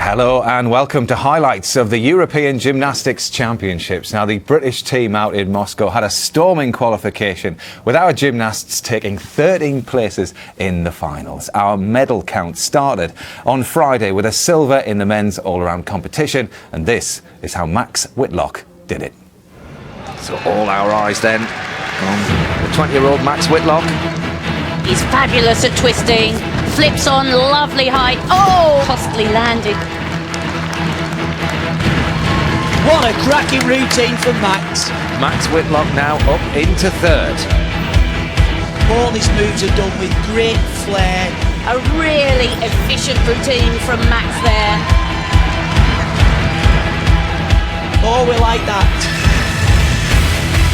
Hello and welcome to highlights of the European Gymnastics Championships. Now, the British team out in Moscow had a storming qualification, with our gymnasts taking 13 places in the finals. Our medal count started on Friday with a silver in the men's all-around competition, and this is how Max Whitlock did it. So all our eyes then on the 20-year-old Max Whitlock. He's fabulous at twisting, flips on, lovely height. Oh, costly landing. What a cracking routine from Max. Max Whitlock now up into third. All his moves are done with great flair. A really efficient routine from Max there. Oh, we like that.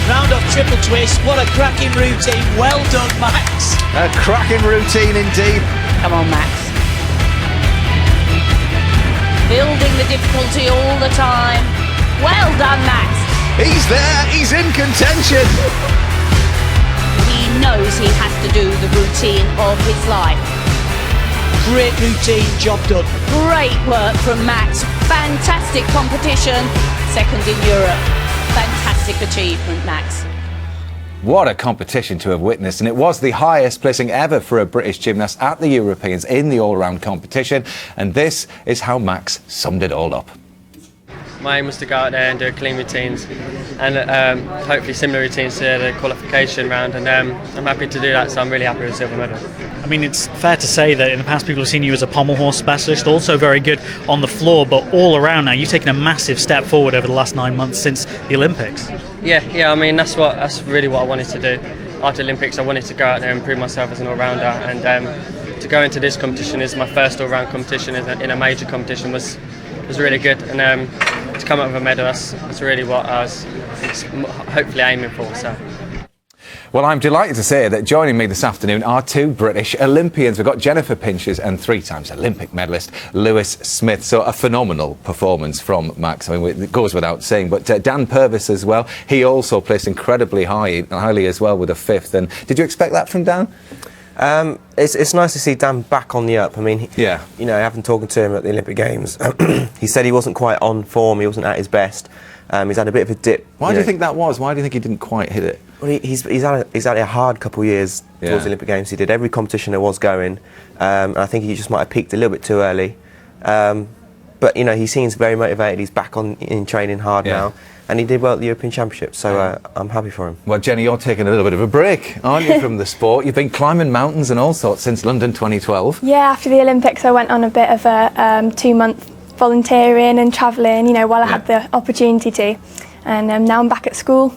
Round up triple twist. What a cracking routine. Well done, Max. A cracking routine indeed. Come on, Max. Building the difficulty all the time. Well done, Max. He's there. He's in contention. He knows he has to do the routine of his life. Great routine, job done. Great work from Max. Fantastic competition. Second in Europe. Fantastic achievement, Max. What a competition to have witnessed, and it was the highest placing ever for a British gymnast at the Europeans in the all-round competition, and this is how Max summed it all up. My aim was to go out there and do clean routines and hopefully similar routines to the qualification round, and I'm happy to do that, so I'm really happy with the silver medal. I mean, it's fair to say that in the past people have seen you as a pommel horse specialist, also very good on the floor, but all around now you've taken a massive step forward over the last 9 months since the Olympics. Yeah, I mean that's really what I wanted to do. After the Olympics I wanted to go out there and prove myself as an all-rounder, and to go into this competition as my first all-round competition in a major competition was really good, and to come up with a medal, that's really what I was hopefully aiming for. So. Well, I'm delighted to say that joining me this afternoon are two British Olympians. We've got Jennifer Pinches and 3-time Olympic medalist Lewis Smith. So a phenomenal performance from Max. I mean, it goes without saying. But Dan Purvis as well, he also placed incredibly highly as well with a 5th. And did you expect that from Dan? It's nice to see Dan back on the up. I mean, yeah. You know, having talking to him at the Olympic Games, he said he wasn't quite on form. He wasn't at his best. He's had a bit of a dip. Why do you think that was? Why do you think he didn't quite hit it? Well, he's had a hard couple of years towards the Olympic Games. He did every competition there was going. And I think he just might have peaked a little bit too early. But you know, he seems very motivated. He's back in training hard now. And he did well at the European Championships, so I'm happy for him. Well, Jenny, you're taking a little bit of a break, aren't you, from the sport? You've been climbing mountains and all sorts since London 2012. Yeah, after the Olympics I went on a bit of a 2-month volunteering and travelling, you know, while I had the opportunity to. And now I'm back at school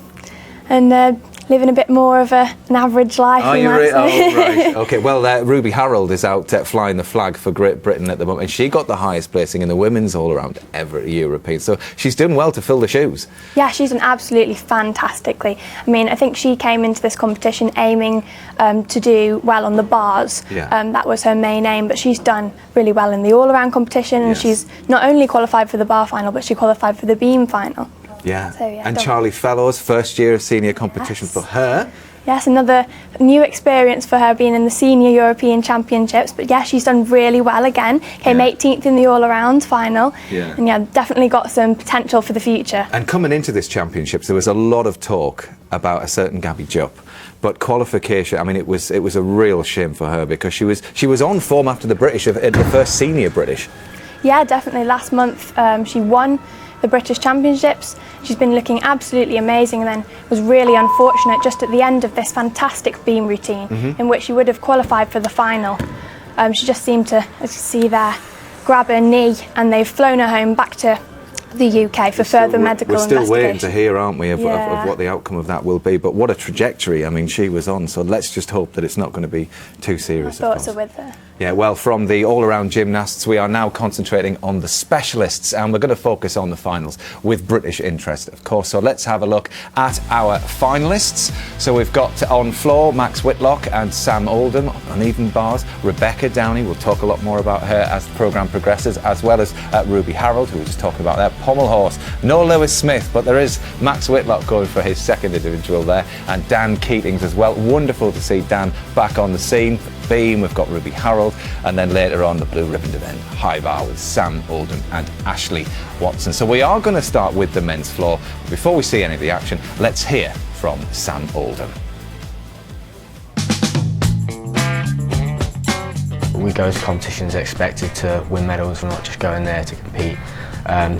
and living a bit more of an average life. Oh, right. OK, well, Ruby Harold is out flying the flag for Great Britain at the moment. And she got the highest placing in the women's all-around ever at European. So she's doing well to fill the shoes. Yeah, she's done absolutely fantastically. I mean, I think she came into this competition aiming to do well on the bars. That was her main aim, but she's done really well in the all-around competition. And she's not only qualified for the bar final, but she qualified for the beam final. Yeah, and Charlie Fellows, first year of senior competition for her. Yes, another new experience for her being in the senior European Championships. But yeah, she's done really well again. Came 18th in the all-around final. And definitely got some potential for the future. And coming into this championships, there was a lot of talk about a certain Gabby Jupp. But qualification, I mean, it was a real shame for her because she was on form after the British, the first senior British. Yeah, definitely. Last month she won the British Championships. She's been looking absolutely amazing, and then was really unfortunate just at the end of this fantastic beam routine in which she would have qualified for the final. She just seemed to, as you see there, grab her knee, and they've flown her home back to the UK for further medical investigation. We're still waiting to hear, aren't we, of what the outcome of that will be. But what a trajectory, I mean, she was on. So let's just hope that it's not going to be too serious. My thoughts are with her. Yeah, well, from the all-around gymnasts, we are now concentrating on the specialists, and we're going to focus on the finals with British interest, of course. So let's have a look at our finalists. So we've got on floor Max Whitlock and Sam Oldham on even bars. Rebecca Downey, we'll talk a lot more about her as the programme progresses, as well as Ruby Harold, who we were just talking about there. Pommel horse, no Lewis Smith, but there is Max Whitlock going for his second individual there, and Dan Keatings as well. Wonderful to see Dan back on the scene. beam, we've got Ruby Harold, and then later on the blue ribbon event, high bar with Sam Oldham and Ashley Watson. So we are going to start with the men's floor. Before we see any of the action, let's hear from Sam Oldham. We go to competitions expected to win medals. We're not just going there to compete.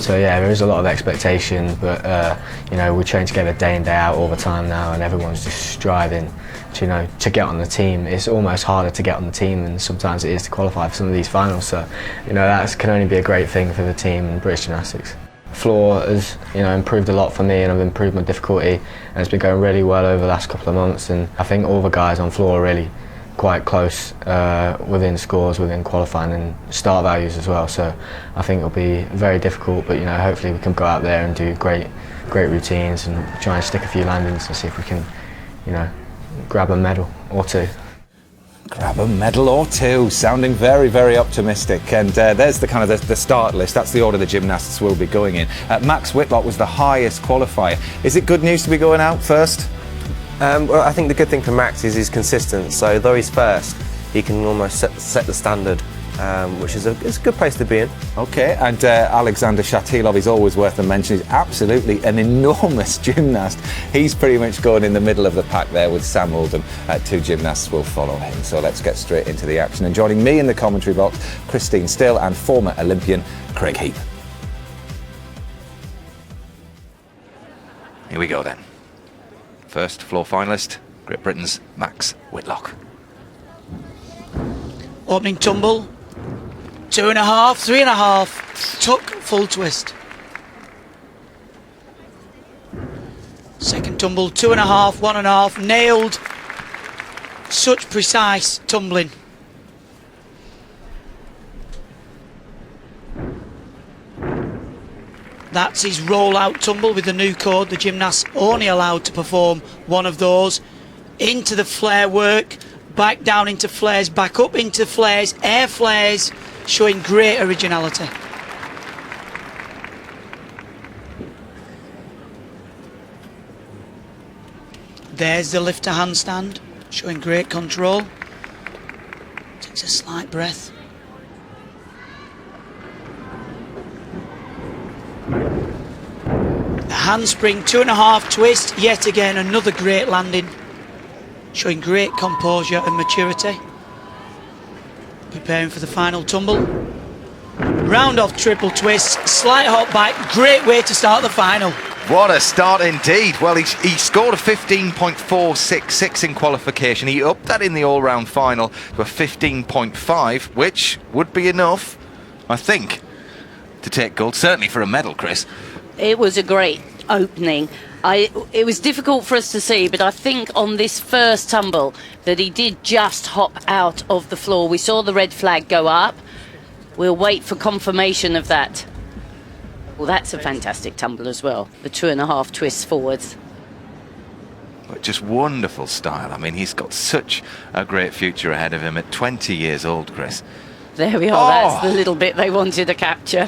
So yeah, there is a lot of expectation, but you know, we train together day in day out all the time now, and everyone's just striving to, you know, to get on the team. It's almost harder to get on the team than sometimes it is to qualify for some of these finals. So you know, that can only be a great thing for the team and British Gymnastics. Floor has, you know, improved a lot for me, and I've improved my difficulty, and it's been going really well over the last couple of months. And I think all the guys on floor are really quite close within scores, within qualifying and start values as well. So I think it'll be very difficult, but you know, hopefully we can go out there and do great routines and try and stick a few landings and see if we can, you know, grab a medal or two. Grab a medal or two, sounding very, very optimistic. And there's the kind of the start list. That's the order the gymnasts will be going in. Max Whitlock was the highest qualifier. Is it good news to be going out first? Well, I think the good thing for Max is he's consistent. So though he's first, he can almost set the standard, which is it's a good place to be in. Okay, and Alexander Shatilov is always worth a mention. He's absolutely an enormous gymnast. He's pretty much going in the middle of the pack there with Sam Oldham. Two gymnasts will follow him. So let's get straight into the action. And joining me in the commentary box, Christine Still and former Olympian Craig Heap. Here we go then. First floor finalist, Great Britain's Max Whitlock. Opening tumble, 2.5, 3.5, tuck, full twist. Second tumble, 2.5, 1.5, nailed. Such precise tumbling. That's his roll-out tumble with the new code. The gymnast's only allowed to perform one of those. Into the flare work, back down into flares, back up into flares, air flares, showing great originality. There's the lifter handstand, showing great control. Takes a slight breath. Handspring, 2.5 twist, yet again another great landing, showing great composure and maturity. Preparing for the final tumble. Round off triple twist, slight hop back, great way to start the final. What a start indeed. Well, he scored a 15.466 in qualification. He upped that in the all-round final to a 15.5, which would be enough, I think, to take gold, certainly for a medal, Chris. It was a great opening. It was difficult for us to see, but I think on this first tumble that he did just hop out of the floor. We saw the red flag go up. We'll wait for confirmation of that. Well, that's a fantastic tumble as well. The 2.5 twists forwards. Just wonderful style. I mean, he's got such a great future ahead of him at 20 years old, Chris. There we are, That's the little bit they wanted to capture.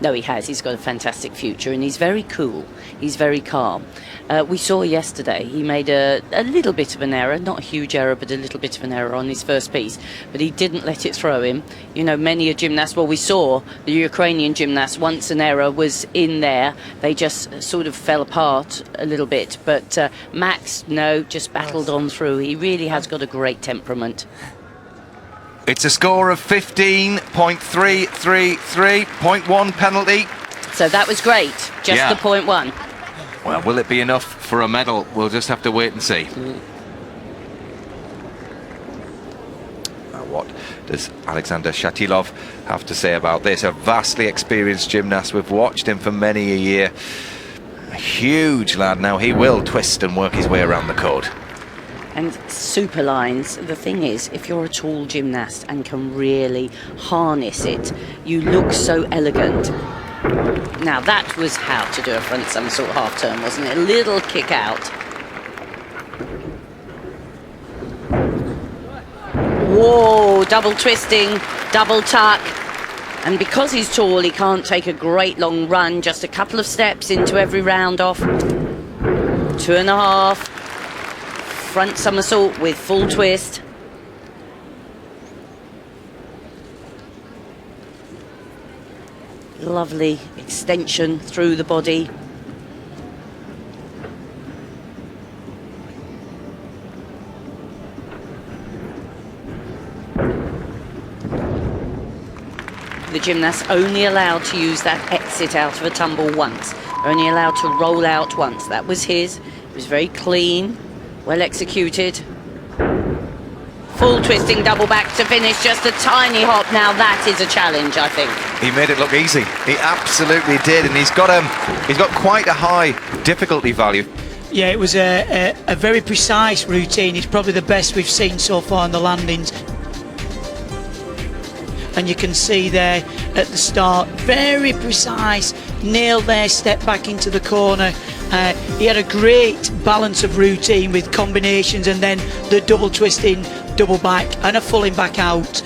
No, he has. He's got a fantastic future, and he's very cool. He's very calm. We saw yesterday he made a little bit of an error, not a huge error, but a little bit of an error on his first piece, but he didn't let it throw him. You know, many a gymnast, well, we saw the Ukrainian gymnast, once an error was in there, they just sort of fell apart a little bit. But Max, no, just battled on through. He really has got a great temperament. It's a score of 15.333, 0.1 penalty. So that was great, just the 0.1. Well, will it be enough for a medal? We'll just have to wait and see. What does Alexander Shatilov have to say about this? A vastly experienced gymnast. We've watched him for many a year. A huge lad now. He will twist and work his way around the code. And super lines, the thing is, if you're a tall gymnast and can really harness it, you look so elegant. Now that was how to do a front somersault half turn, wasn't it? A little kick out. Whoa, double twisting, double tuck. And because he's tall, he can't take a great long run, just a couple of steps into every round off. 2.5. Front somersault with full twist. Lovely extension through the body. The gymnasts only allowed to use that exit out of a tumble once. Only allowed to roll out once. That was his. It was very clean, well executed. Full twisting double back to finish, just a tiny hop. Now that is a challenge, I think. He made it look easy. He absolutely did, and he's got quite a high difficulty value. Yeah, it was a very precise routine. It's probably the best we've seen so far on the landings. And you can see there at the start, very precise, nailed their step back into the corner. He had a great balance of routine with combinations and then the double twisting, double back and a fulling back out.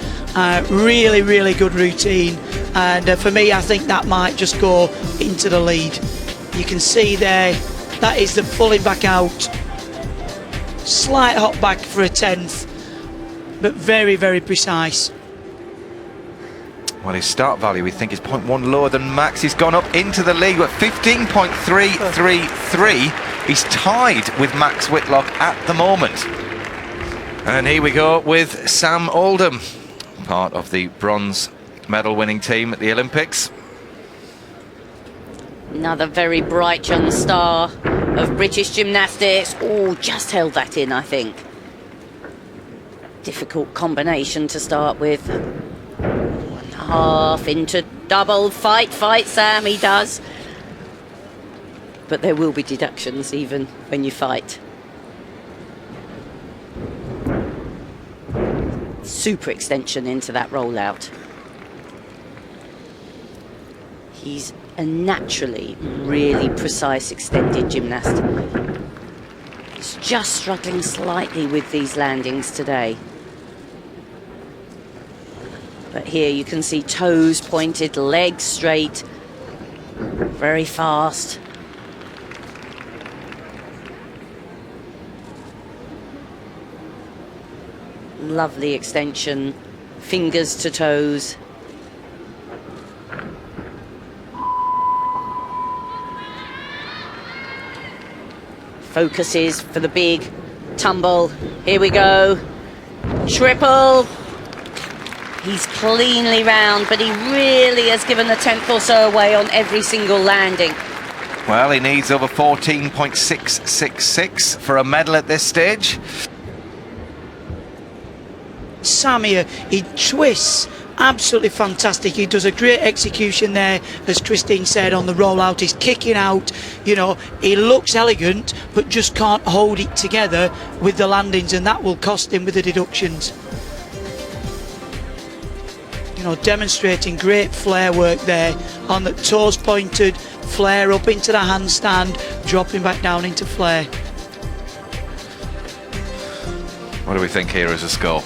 Really, really good routine. And for me, I think that might just go into the lead. You can see there, that is the fulling back out. Slight hop back for a 10th, but very, very precise. Well, his start value, we think, is 0.1 lower than Max. He's gone up into the league at 15.333. He's tied with Max Whitlock at the moment. And here we go with Sam Oldham, part of the bronze medal winning team at the Olympics. Another very bright young star of British gymnastics. Oh, just held that in, I think. Difficult combination to start with. 1.5 into double. Fight, Sam, he does. But there will be deductions even when you fight. Super extension into that rollout. He's a naturally really precise extended gymnast. He's just struggling slightly with these landings today. But here you can see toes pointed, legs straight, very fast. Lovely extension, fingers to toes. Focuses for the big tumble. Here we go. Triple. He's cleanly round, but he really has given a 10th or so away on every single landing. Well, he needs over 14.666 for a medal at this stage. Sam here, he twists, absolutely fantastic. He does a great execution there, as Christine said, on the rollout. He's kicking out, you know, he looks elegant, but just can't hold it together with the landings, and that will cost him with the deductions. You know, demonstrating great flare work there on the toes pointed, flare up into the handstand, dropping back down into flare. What do we think here as a score?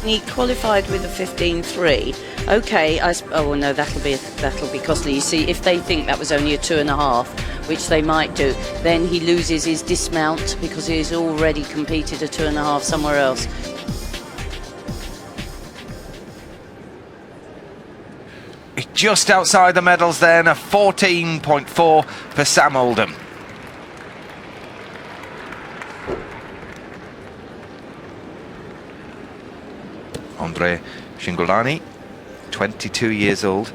He qualified with a 15.3. Okay, oh no, that'll be costly. You see, if they think that was only a 2.5, which they might do, then he loses his dismount because he's already competed a 2.5 somewhere else. Just outside the medals then, a 14.4 for Sam Oldham. Andre Shingolani, 22 years old.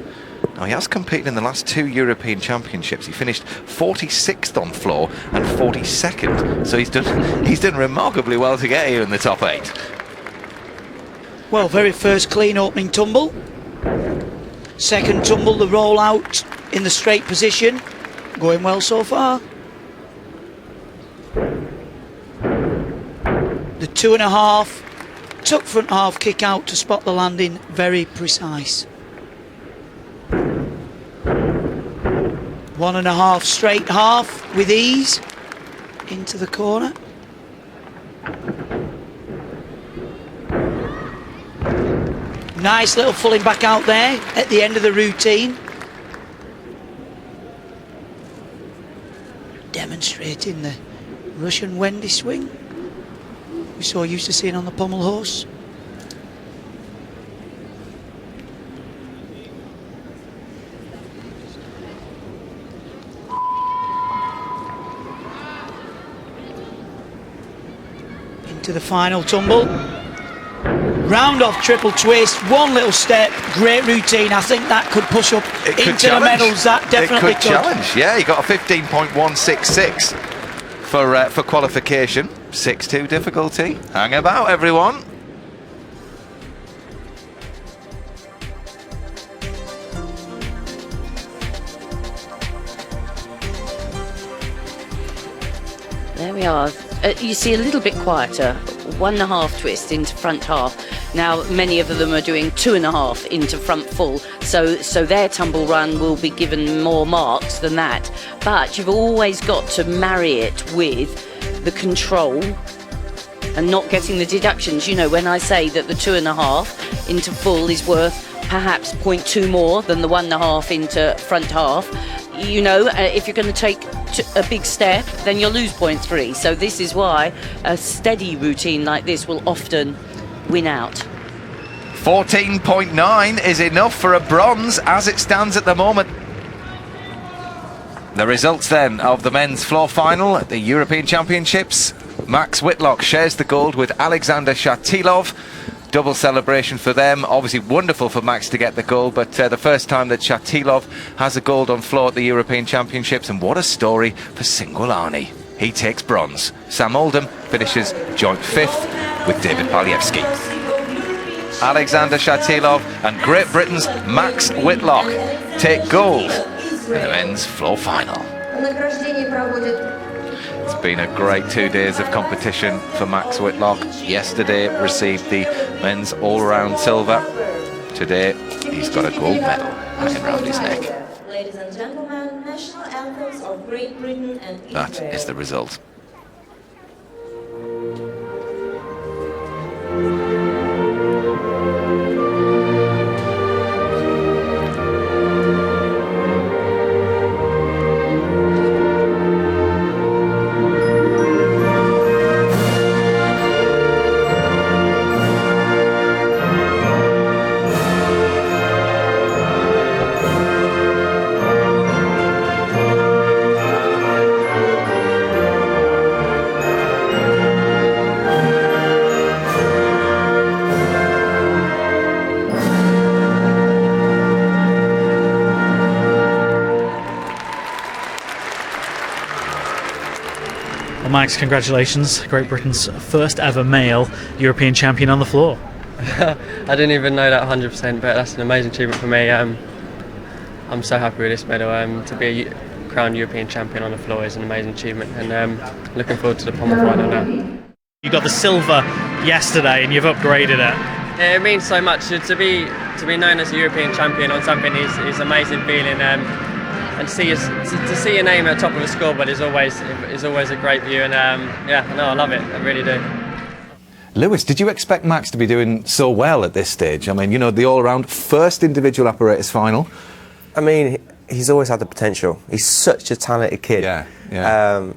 Now, he has competed in the last 2 European Championships. He finished 46th on floor and 42nd. So he's done remarkably well to get here in the top 8. Well, very first clean opening tumble. Second tumble, the rollout in the straight position. Going well so far. The 2.5. Took front half kick out to spot the landing, very precise. 1.5 straight half with ease into the corner. Nice little fulling back out there at the end of the routine. Demonstrating the Russian Wendy swing we're so used to seeing on the Pommel horse. into the final tumble. Round off triple twist, one little step, great routine. I think that could push up into the medals. That definitely could. Challenge. Yeah, he got a 15.166 for qualification. 6-2 difficulty. Hang about, everyone. There we are. You see a little bit quieter, 1.5 twist into front half. Now many of them are doing 2.5 into front full, so their tumble run will be given more marks than that. But you've always got to marry it with the control and not getting the deductions. You know, when I say that the 2.5 into full is worth perhaps 0.2 more than the 1.5 into front half, you know, if you're going to take a big step, then you'll lose 0.3. So this is why a steady routine like this will often win out. 14.9 is enough for a bronze as it stands at the moment. The results then of the men's floor final at the European Championships. Max Whitlock shares the gold with Alexander Shatilov. Double celebration for them. Obviously wonderful for Max to get the gold, but the first time that Shatilov has a gold on floor at the European Championships, and what a story for Singulani. He takes bronze. Sam Oldham finishes joint 5th with David Palievsky. Alexander Shatilov and Great Britain's Max Whitlock take gold in the men's floor final. It's been a great 2 days of competition for Max Whitlock. Yesterday received the men's all-round silver. Today he's got a gold medal hanging around his neck. Ladies and gentlemen, national anthems of Great Britain and That is the result. Well, Max, congratulations. Great Britain's first ever male European champion on the floor. I didn't even know that 100%, but that's an amazing achievement for me. I'm so happy with this medal. To be a crowned European champion on the floor is an amazing achievement, and looking forward to the Pommel final now. You got the silver yesterday and you've upgraded it. Yeah, it means so much to be known as a European champion on something is an amazing feeling. And to see your name at the top of the scoreboard is always a great view, and I love it. I really do. Lewis, did you expect Max to be doing so well at this stage? I mean, you know, the all-around first individual apparatus final. I mean, he's always had the potential. He's such a talented kid. Yeah.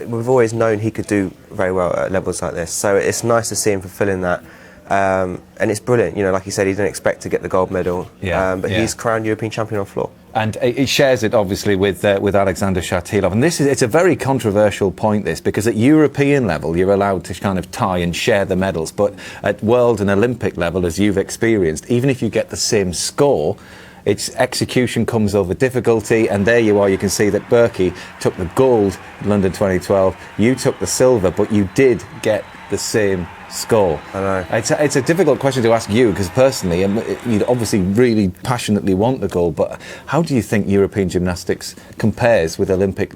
We've always known he could do very well at levels like this. So it's nice to see him fulfilling that. And it's brilliant. You know, like you said, he didn't expect to get the gold medal. But he's crowned European champion on floor. And he shares it obviously with Alexander Shatilov, and it's a very controversial point, this, because at European level you're allowed to kind of tie and share the medals, but at world and Olympic level, as you've experienced, even if you get the same score, its execution comes over difficulty. And there you are, you can see that Berkey took the gold in London 2012, you took the silver, but you did get the same score. I know. It's a difficult question to ask you, because personally you obviously really passionately want the gold, but how do you think European gymnastics compares with Olympic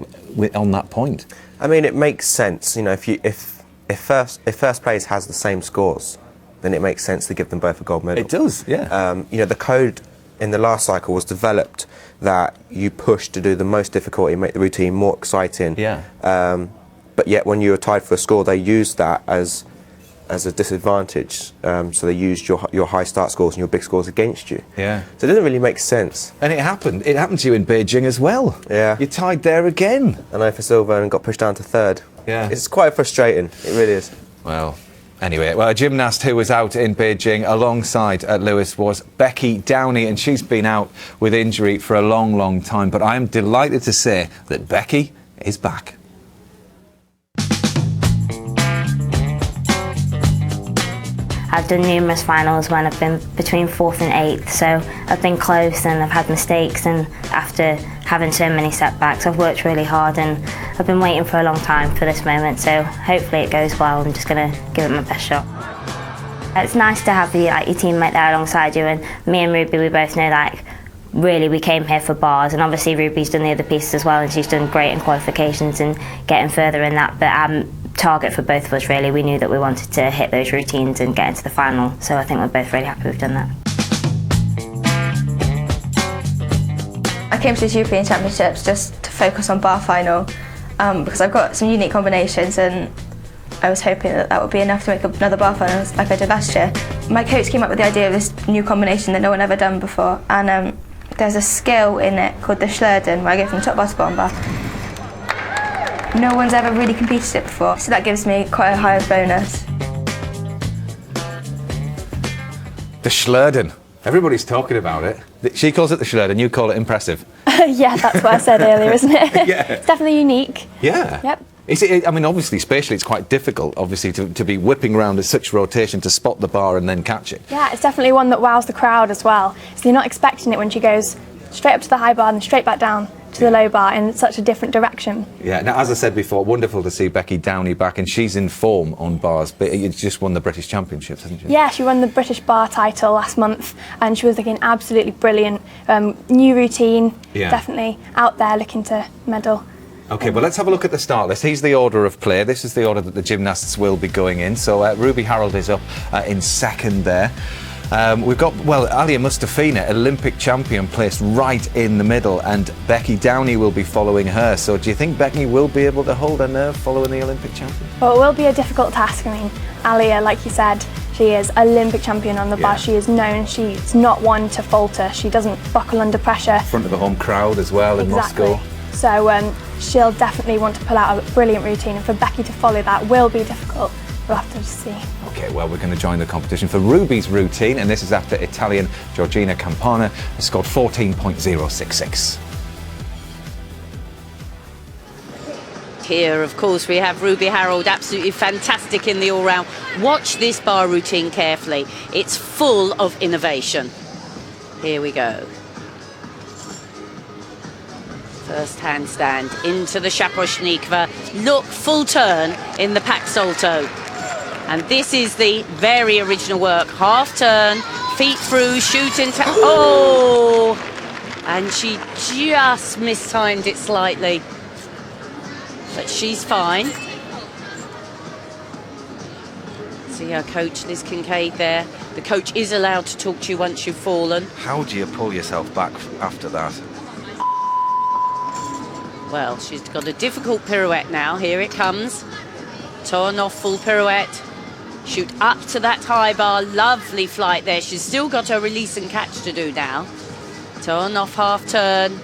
on that point? I mean, it makes sense. You know, if first place has the same scores, then it makes sense to give them both a gold medal. It does, yeah. You know, the code in the last cycle was developed that you push to do the most difficult, make the routine more exciting. Yeah. But yet when you were tied for a score, they used that as a disadvantage. So they used your high start scores and your big scores against you. Yeah. So it doesn't really make sense. And it happened to you in Beijing as well. Yeah. You tied there again. I know, for silver, and got pushed down to third. Yeah. It's quite frustrating. It really is. Well, anyway, a gymnast who was out in Beijing alongside Lewis was Becky Downey, and she's been out with injury for a long, long time. But I am delighted to say that Becky is back. I've done numerous finals when I've been between 4th and 8th, so I've been close and I've had mistakes, and after having so many setbacks I've worked really hard and I've been waiting for a long time for this moment, so hopefully it goes well. I'm just going to give it my best shot. It's nice to have your teammate there alongside you, and me and Ruby, we both know really we came here for bars, and obviously Ruby's done the other pieces as well, and she's done great in qualifications and getting further in that, but target for both of us really, we knew that we wanted to hit those routines and get into the final, so I think we're both really happy we've done that. I came to these European Championships just to focus on bar final because I've got some unique combinations, and I was hoping that would be enough to make another bar final like I did last year. My coach came up with the idea of this new combination that no one ever done before, and there's a skill in it called the Schlurden, where I go from top bar to bottom bar. No one's ever really competed it before, so that gives me quite a high bonus. The Schlurden. Everybody's talking about it. She calls it the Schlurden, you call it impressive. Yeah, that's what I said earlier, isn't it? Yeah. It's definitely unique. Yeah. Yep. I mean, obviously, spatially, it's quite difficult, obviously, to be whipping around at such rotation to spot the bar and then catch it. Yeah, it's definitely one that wows the crowd as well. So you're not expecting it when she goes straight up to the high bar and then straight back down to the low bar in such a different direction. Yeah, now, as I said before, wonderful to see Becky Downey back, and she's in form on bars, but you just won the British Championships, hasn't she? Yeah, she won the British bar title last month, and she was looking absolutely brilliant. New routine, definitely out there looking to medal. OK, well, let's have a look at the start list. Here's the order of play. This is the order that the gymnasts will be going in. So Ruby Harold is up in second there. We've got, well, Alia Mustafina, Olympic champion, placed right in the middle, and Becky Downey will be following her. So do you think Becky will be able to hold her nerve following the Olympic champion? Well, it will be a difficult task. I mean, Alia, like you said, she is Olympic champion on the bar. She is known. She's not one to falter. She doesn't buckle under pressure. Front of the home crowd as well in Moscow. So she'll definitely want to pull out a brilliant routine, and for Becky to follow that will be difficult. We'll have to see. OK, well, we're going to join the competition for Ruby's routine, and this is after Italian Georgina Campana has scored 14.066. Here, of course, we have Ruby Harold, absolutely fantastic in the all-round. Watch this bar routine carefully. It's full of innovation. Here we go. First handstand into the Shaposhnikova. Look, full turn in the Pak Salto. And this is the very original work. Half turn, feet through, shoot into... Oh! And she just mistimed it slightly. But she's fine. See our coach, Liz Kincaid there. The coach is allowed to talk to you once you've fallen. How do you pull yourself back after that? Well, she's got a difficult pirouette now. Here it comes. Turn off full pirouette. Shoot up to that high bar. Lovely flight there. She's still got her release and catch to do now. Turn off half turn.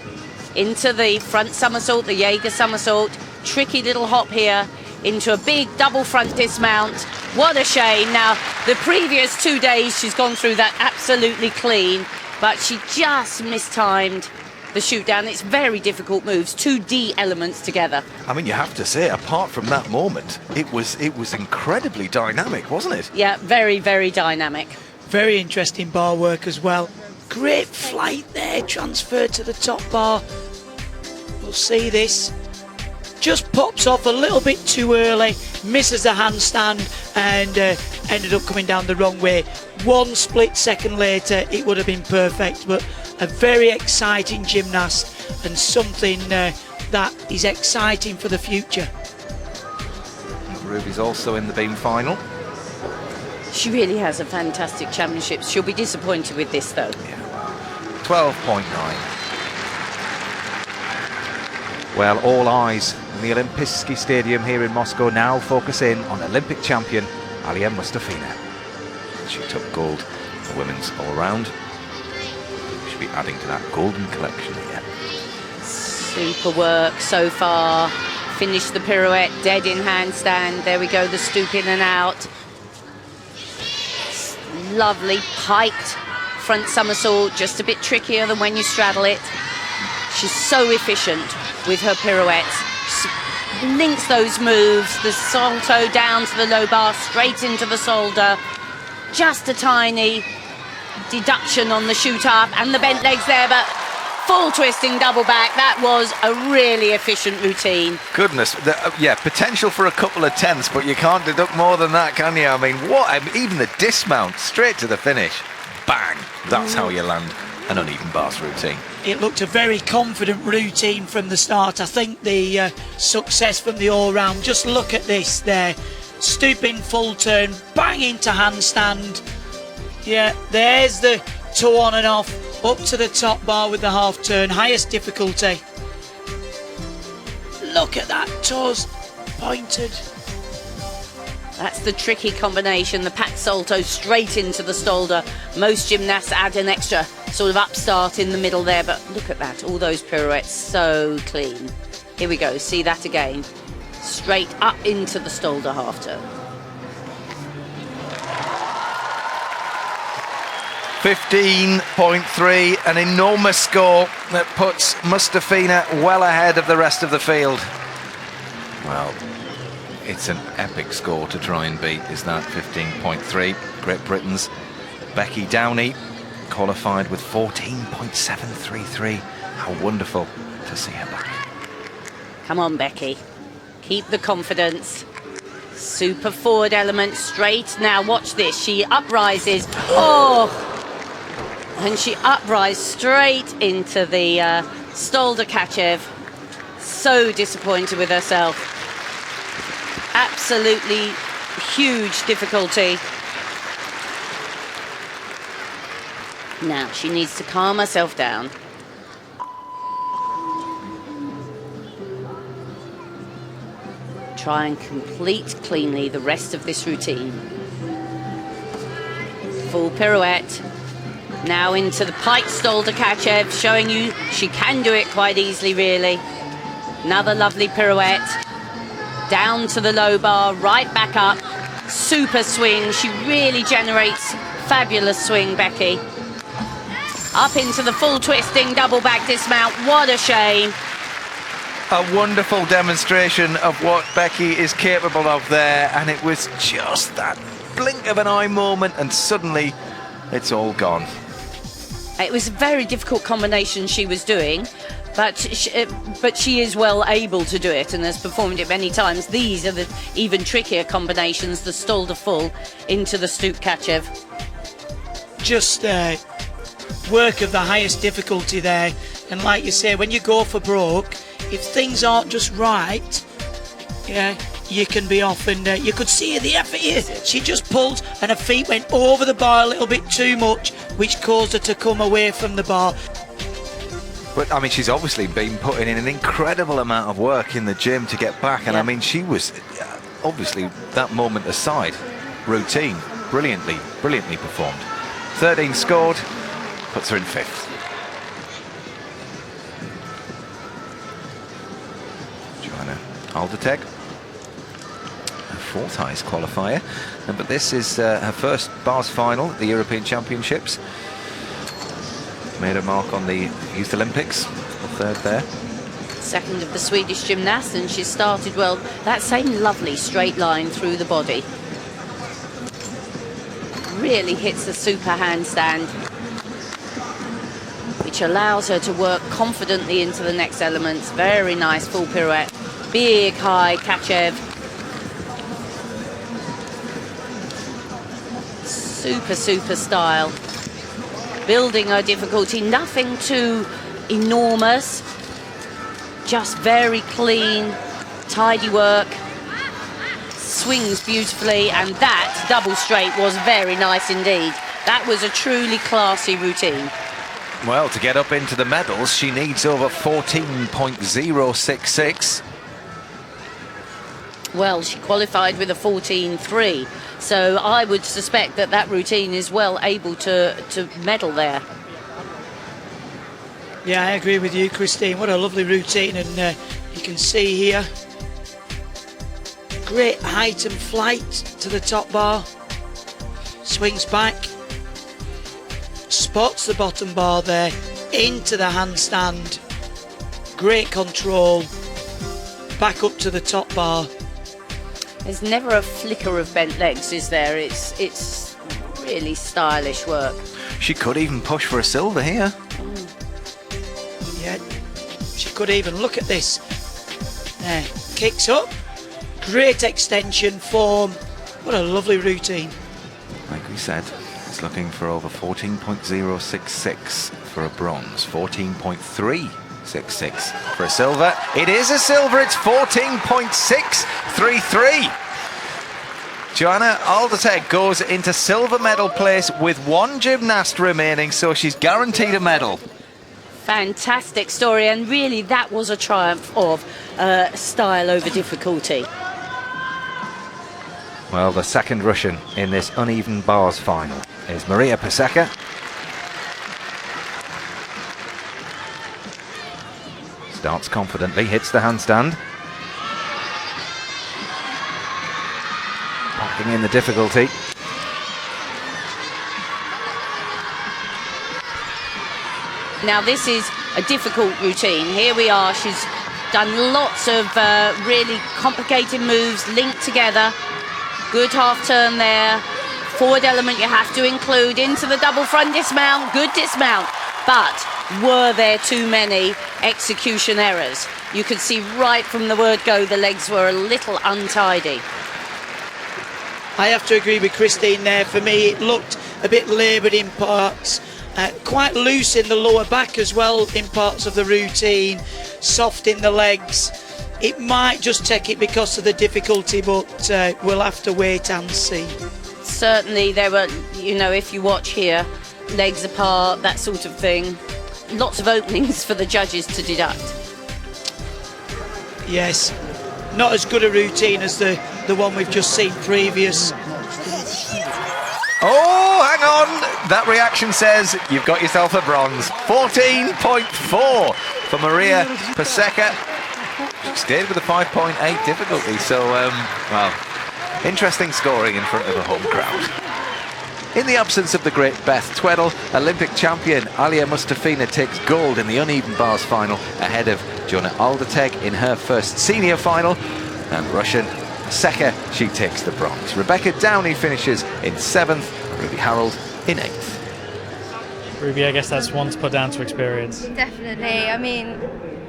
Into the front somersault, the Jaeger somersault. Tricky little hop here. Into a big double front dismount. What a shame. Now, the previous 2 days she's gone through that absolutely clean, but she just mistimed the shoot down. It's very difficult moves, 2 D elements together. I mean, you have to say, apart from that moment, it was incredibly dynamic, wasn't it? Yeah, very, very dynamic. Very interesting bar work as well. Great flight there, transferred to the top bar. We'll see this. Just pops off a little bit too early, misses the handstand, and ended up coming down the wrong way. 1 split second later, it would have been perfect, but a very exciting gymnast, and something that is exciting for the future. Ruby's also in the beam final. She really has a fantastic championship. She'll be disappointed with this, though. Yeah. 12.9. Well, all eyes in the Olympijski Stadium here in Moscow now focus in on Olympic champion Alia Mustafina. She took gold for women's all-round. Should be adding to that golden collection again. Super work so far. Finished the pirouette, dead in handstand. There we go, the stoop in and out. Lovely piked front somersault, just a bit trickier than when you straddle it. She's so efficient with her pirouettes. She links those moves, the salto down to the low bar, straight into the solder. Just a tiny deduction on the shoot up and the bent legs there, but full twisting double back. That was a really efficient routine. Goodness, yeah, potential for a couple of tenths, but you can't deduct more than that, can you? I mean, even the dismount, straight to the finish. Bang! That's how you land an uneven bars routine. It looked a very confident routine from the start. I think the success from the all-round, just look at this there. Stooping full turn, bang into handstand. Yeah, there's the toe on and off, up to the top bar with the half turn, highest difficulty. Look at that, toes pointed. That's the tricky combination, the pat salto straight into the stolder. Most gymnasts add an extra sort of upstart in the middle there, but look at that, all those pirouettes, so clean. Here we go, see that again. Straight up into the stolder half turn. 15.3, an enormous score that puts Mustafina well ahead of the rest of the field. Well, it's an epic score to try and beat, is that 15.3. Great Britain's Becky Downey qualified with 14.733. How wonderful to see her back. Come on, Becky. Keep the confidence. Super forward element, straight. Now watch this. She uprises. Oh! And she uprises straight into the Stolder Kachev. So disappointed with herself. Absolutely huge difficulty. Now she needs to calm herself down. Try and complete cleanly the rest of this routine. Full pirouette. Now into the pike Stolder Kachev, showing you she can do it quite easily, really. Another lovely pirouette. Down to the low bar, right back up. Super swing. She really generates fabulous swing, Becky. Up into the full twisting double back dismount. What a shame. A wonderful demonstration of what Becky is capable of there, and it was just that blink of an eye moment, and suddenly it's all gone. It was a very difficult combination she was doing, but she is well able to do it and has performed it many times. These are the even trickier combinations, the Stolder full into the Stoop Kachev. Just work of the highest difficulty there, and like you say, when you go for broke, if things aren't just right, yeah, you can be off, and you could see the effort here. She just pulled and her feet went over the bar a little bit too much, which caused her to come away from the bar. But I mean, she's obviously been putting in an incredible amount of work in the gym to get back, and yeah. I mean, she was obviously, that moment aside, routine, brilliantly performed. 13 scored, puts her in 5th. Alderteg, her 4th highest qualifier, but this is her first bars final at the European Championships. Made a mark on the Youth Olympics, the 3rd there. 2nd of the Swedish gymnast, and she started well. That same lovely straight line through the body. Really hits the super handstand, which allows her to work confidently into the next elements. Very nice full pirouette. Big high Kachev. Super style. Building her difficulty, nothing too enormous. Just very clean, tidy work. Swings beautifully, and that double straight was very nice indeed. That was a truly classy routine. Well, to get up into the medals, she needs over 14.066. Well, she qualified with a 14.3, so I would suspect that that routine is well able to medal there. Yeah, I agree with you, Christine. What a lovely routine, and you can see here, great height and flight to the top bar. Swings back, spots the bottom bar there, into the handstand. Great control, back up to the top bar. There's never a flicker of bent legs, is there? It's Really stylish work. She could even push for a silver here. Yeah, she could even. Look at this. There, kicks up. Great extension form. What a lovely routine. Like we said, it's looking for over 14.066 for a bronze, 14.366 for a silver. It is a silver, it's 14.633. Joanna Alderteg goes into silver medal place with one gymnast remaining, so she's guaranteed a medal. Fantastic story, and really that was a triumph of style over difficulty. Well, the second Russian in this uneven bars final is Maria Paseka. Starts confidently, hits the handstand. Packing in the difficulty. Now this is a difficult routine. Here we are, she's done lots of really complicated moves linked together. Good half turn there. Forward element you have to include into the double front dismount. Good dismount. But were there too many execution errors? You could see right from the word go the legs were a little untidy. I have to agree with Christine there. For me, it looked a bit laboured in parts. Quite loose in the lower back as well in parts of the routine. Soft in the legs. It might just take it because of the difficulty, but we'll have to wait and see. Certainly there were, you know, if you watch here, legs apart, that sort of thing. Lots of openings for the judges to deduct. Yes, not as good a routine as the one we've just seen previous. Oh, hang on! That reaction says you've got yourself a bronze. 14.4 for Maria Paseka. She stayed with a 5.8 difficulty, so, well, interesting scoring in front of a home crowd. In the absence of the great Beth Tweddle, Olympic champion Alia Mustafina takes gold in the uneven bars final ahead of Joanna Alderteg in her first senior final, and Russian Paseka, she takes the bronze. Rebecca Downey finishes in 7th, Ruby Harold in 8th. Ruby, I guess that's one to put down to experience. Definitely. I mean,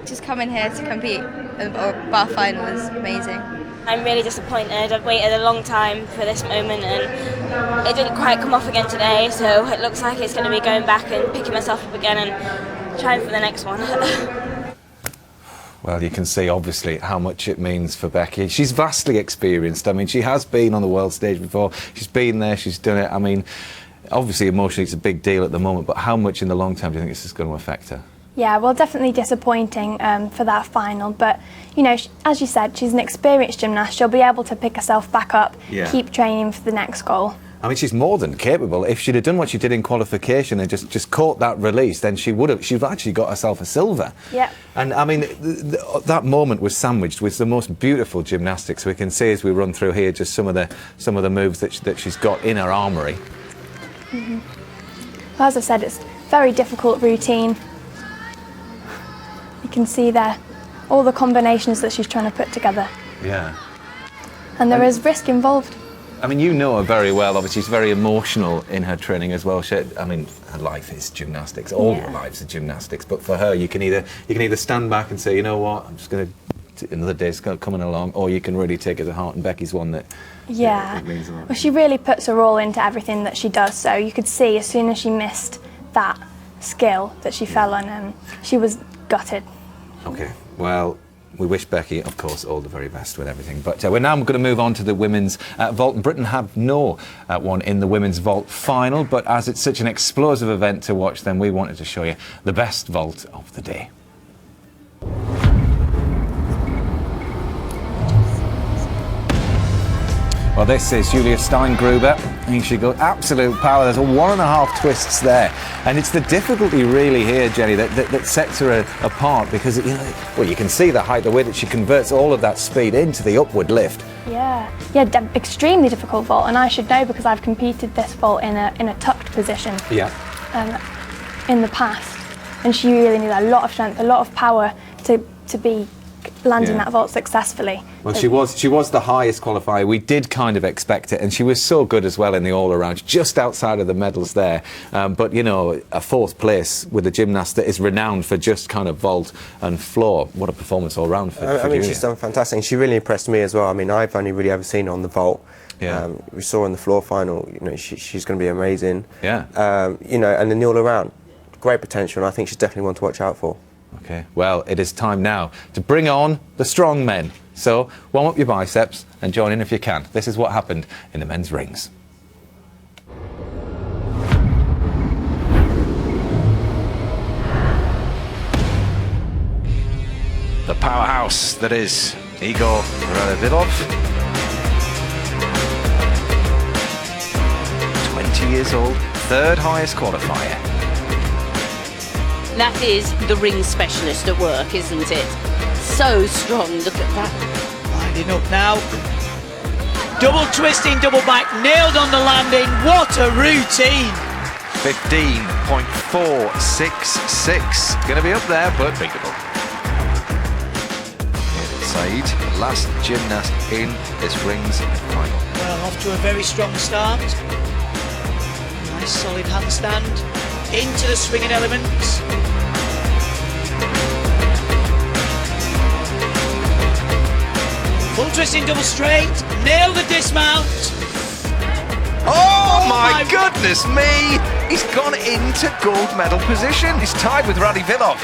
just coming here to compete at a bar final is amazing. I'm really disappointed. I've waited a long time for this moment and it didn't quite come off again today, so it looks like it's going to be going back and picking myself up again and trying for the next one. Well, you can see obviously how much it means for Becky. She's vastly experienced. I mean, she has been on the world stage before. She's been there, she's done it. I mean, obviously emotionally it's a big deal at the moment, but how much in the long term do you think this is going to affect her? Yeah, well, definitely disappointing for that final, but you know, as you said, she's an experienced gymnast. She'll be able to pick herself back up, keep training for the next goal. I mean, she's more than capable. If she'd have done what she did in qualification and just caught that release, then she'd actually got herself a silver. Yeah. And I mean, that moment was sandwiched with the most beautiful gymnastics. We can see as we run through here just some of the moves that she's got in her armoury. Mm-hmm. Well, as I said, it's a very difficult routine. You can see there all the combinations that she's trying to put together. Yeah. And there is risk involved. I mean, you know her very well. Obviously, she's very emotional in her training as well. I mean, her life is gymnastics. All her lives are gymnastics. But for her, you can either stand back and say, you know what, I'm just going to another day's coming along, or you can really take it to heart. And Becky's one that it means a lot. Well, she really puts her all into everything that she does. So you could see as soon as she missed that skill that she fell on, she was gutted. Okay. Well, we wish Becky, of course, all the very best with everything. But we're now going to move on to the women's vault. And Britain have no one in the women's vault final, but as it's such an explosive event to watch, then we wanted to show you the best vault of the day. Well, this is Julia Steingruber. And she got absolute power. There's a 1.5 twists there. And it's the difficulty really here, Jenny, that sets her apart because, you can see the height, the way that she converts all of that speed into the upward lift. Yeah, extremely difficult vault. And I should know because I've competed this vault in a tucked position in the past. And she really needed a lot of strength, a lot of power to be landing that vault successfully. Well, she was the highest qualifier. We did kind of expect it, and she was so good as well in the all-around, just outside of the medals there. But, you know, a 4th place with a gymnast that is renowned for just kind of vault and floor. What a performance all round for I mean, Julia. she's done fantastic, and she really impressed me as well. I mean, I've only really ever seen her on the vault. Yeah. We saw her in the floor final. You know, she's going to be amazing. Yeah. You know, and then the all-around, great potential, and I think she's definitely one to watch out for. Okay, well, it is time now to bring on the strong men. So, warm up your biceps and join in if you can. This is what happened in the men's rings. The powerhouse that is Igor Radovilov. 20 years old, 3rd highest qualifier. That is the ring specialist at work, isn't it? So strong, look at that. Winding up now. Double twisting, double back, nailed on the landing. What a routine. 15.466. Going to be up there, but beatable. Saeed, last gymnast in this rings final. Well, off to a very strong start. Nice solid handstand. Into the swinging elements. Full twisting double straight. Nail the dismount. Oh my goodness me! He's gone into gold medal position. He's tied with Radovilov.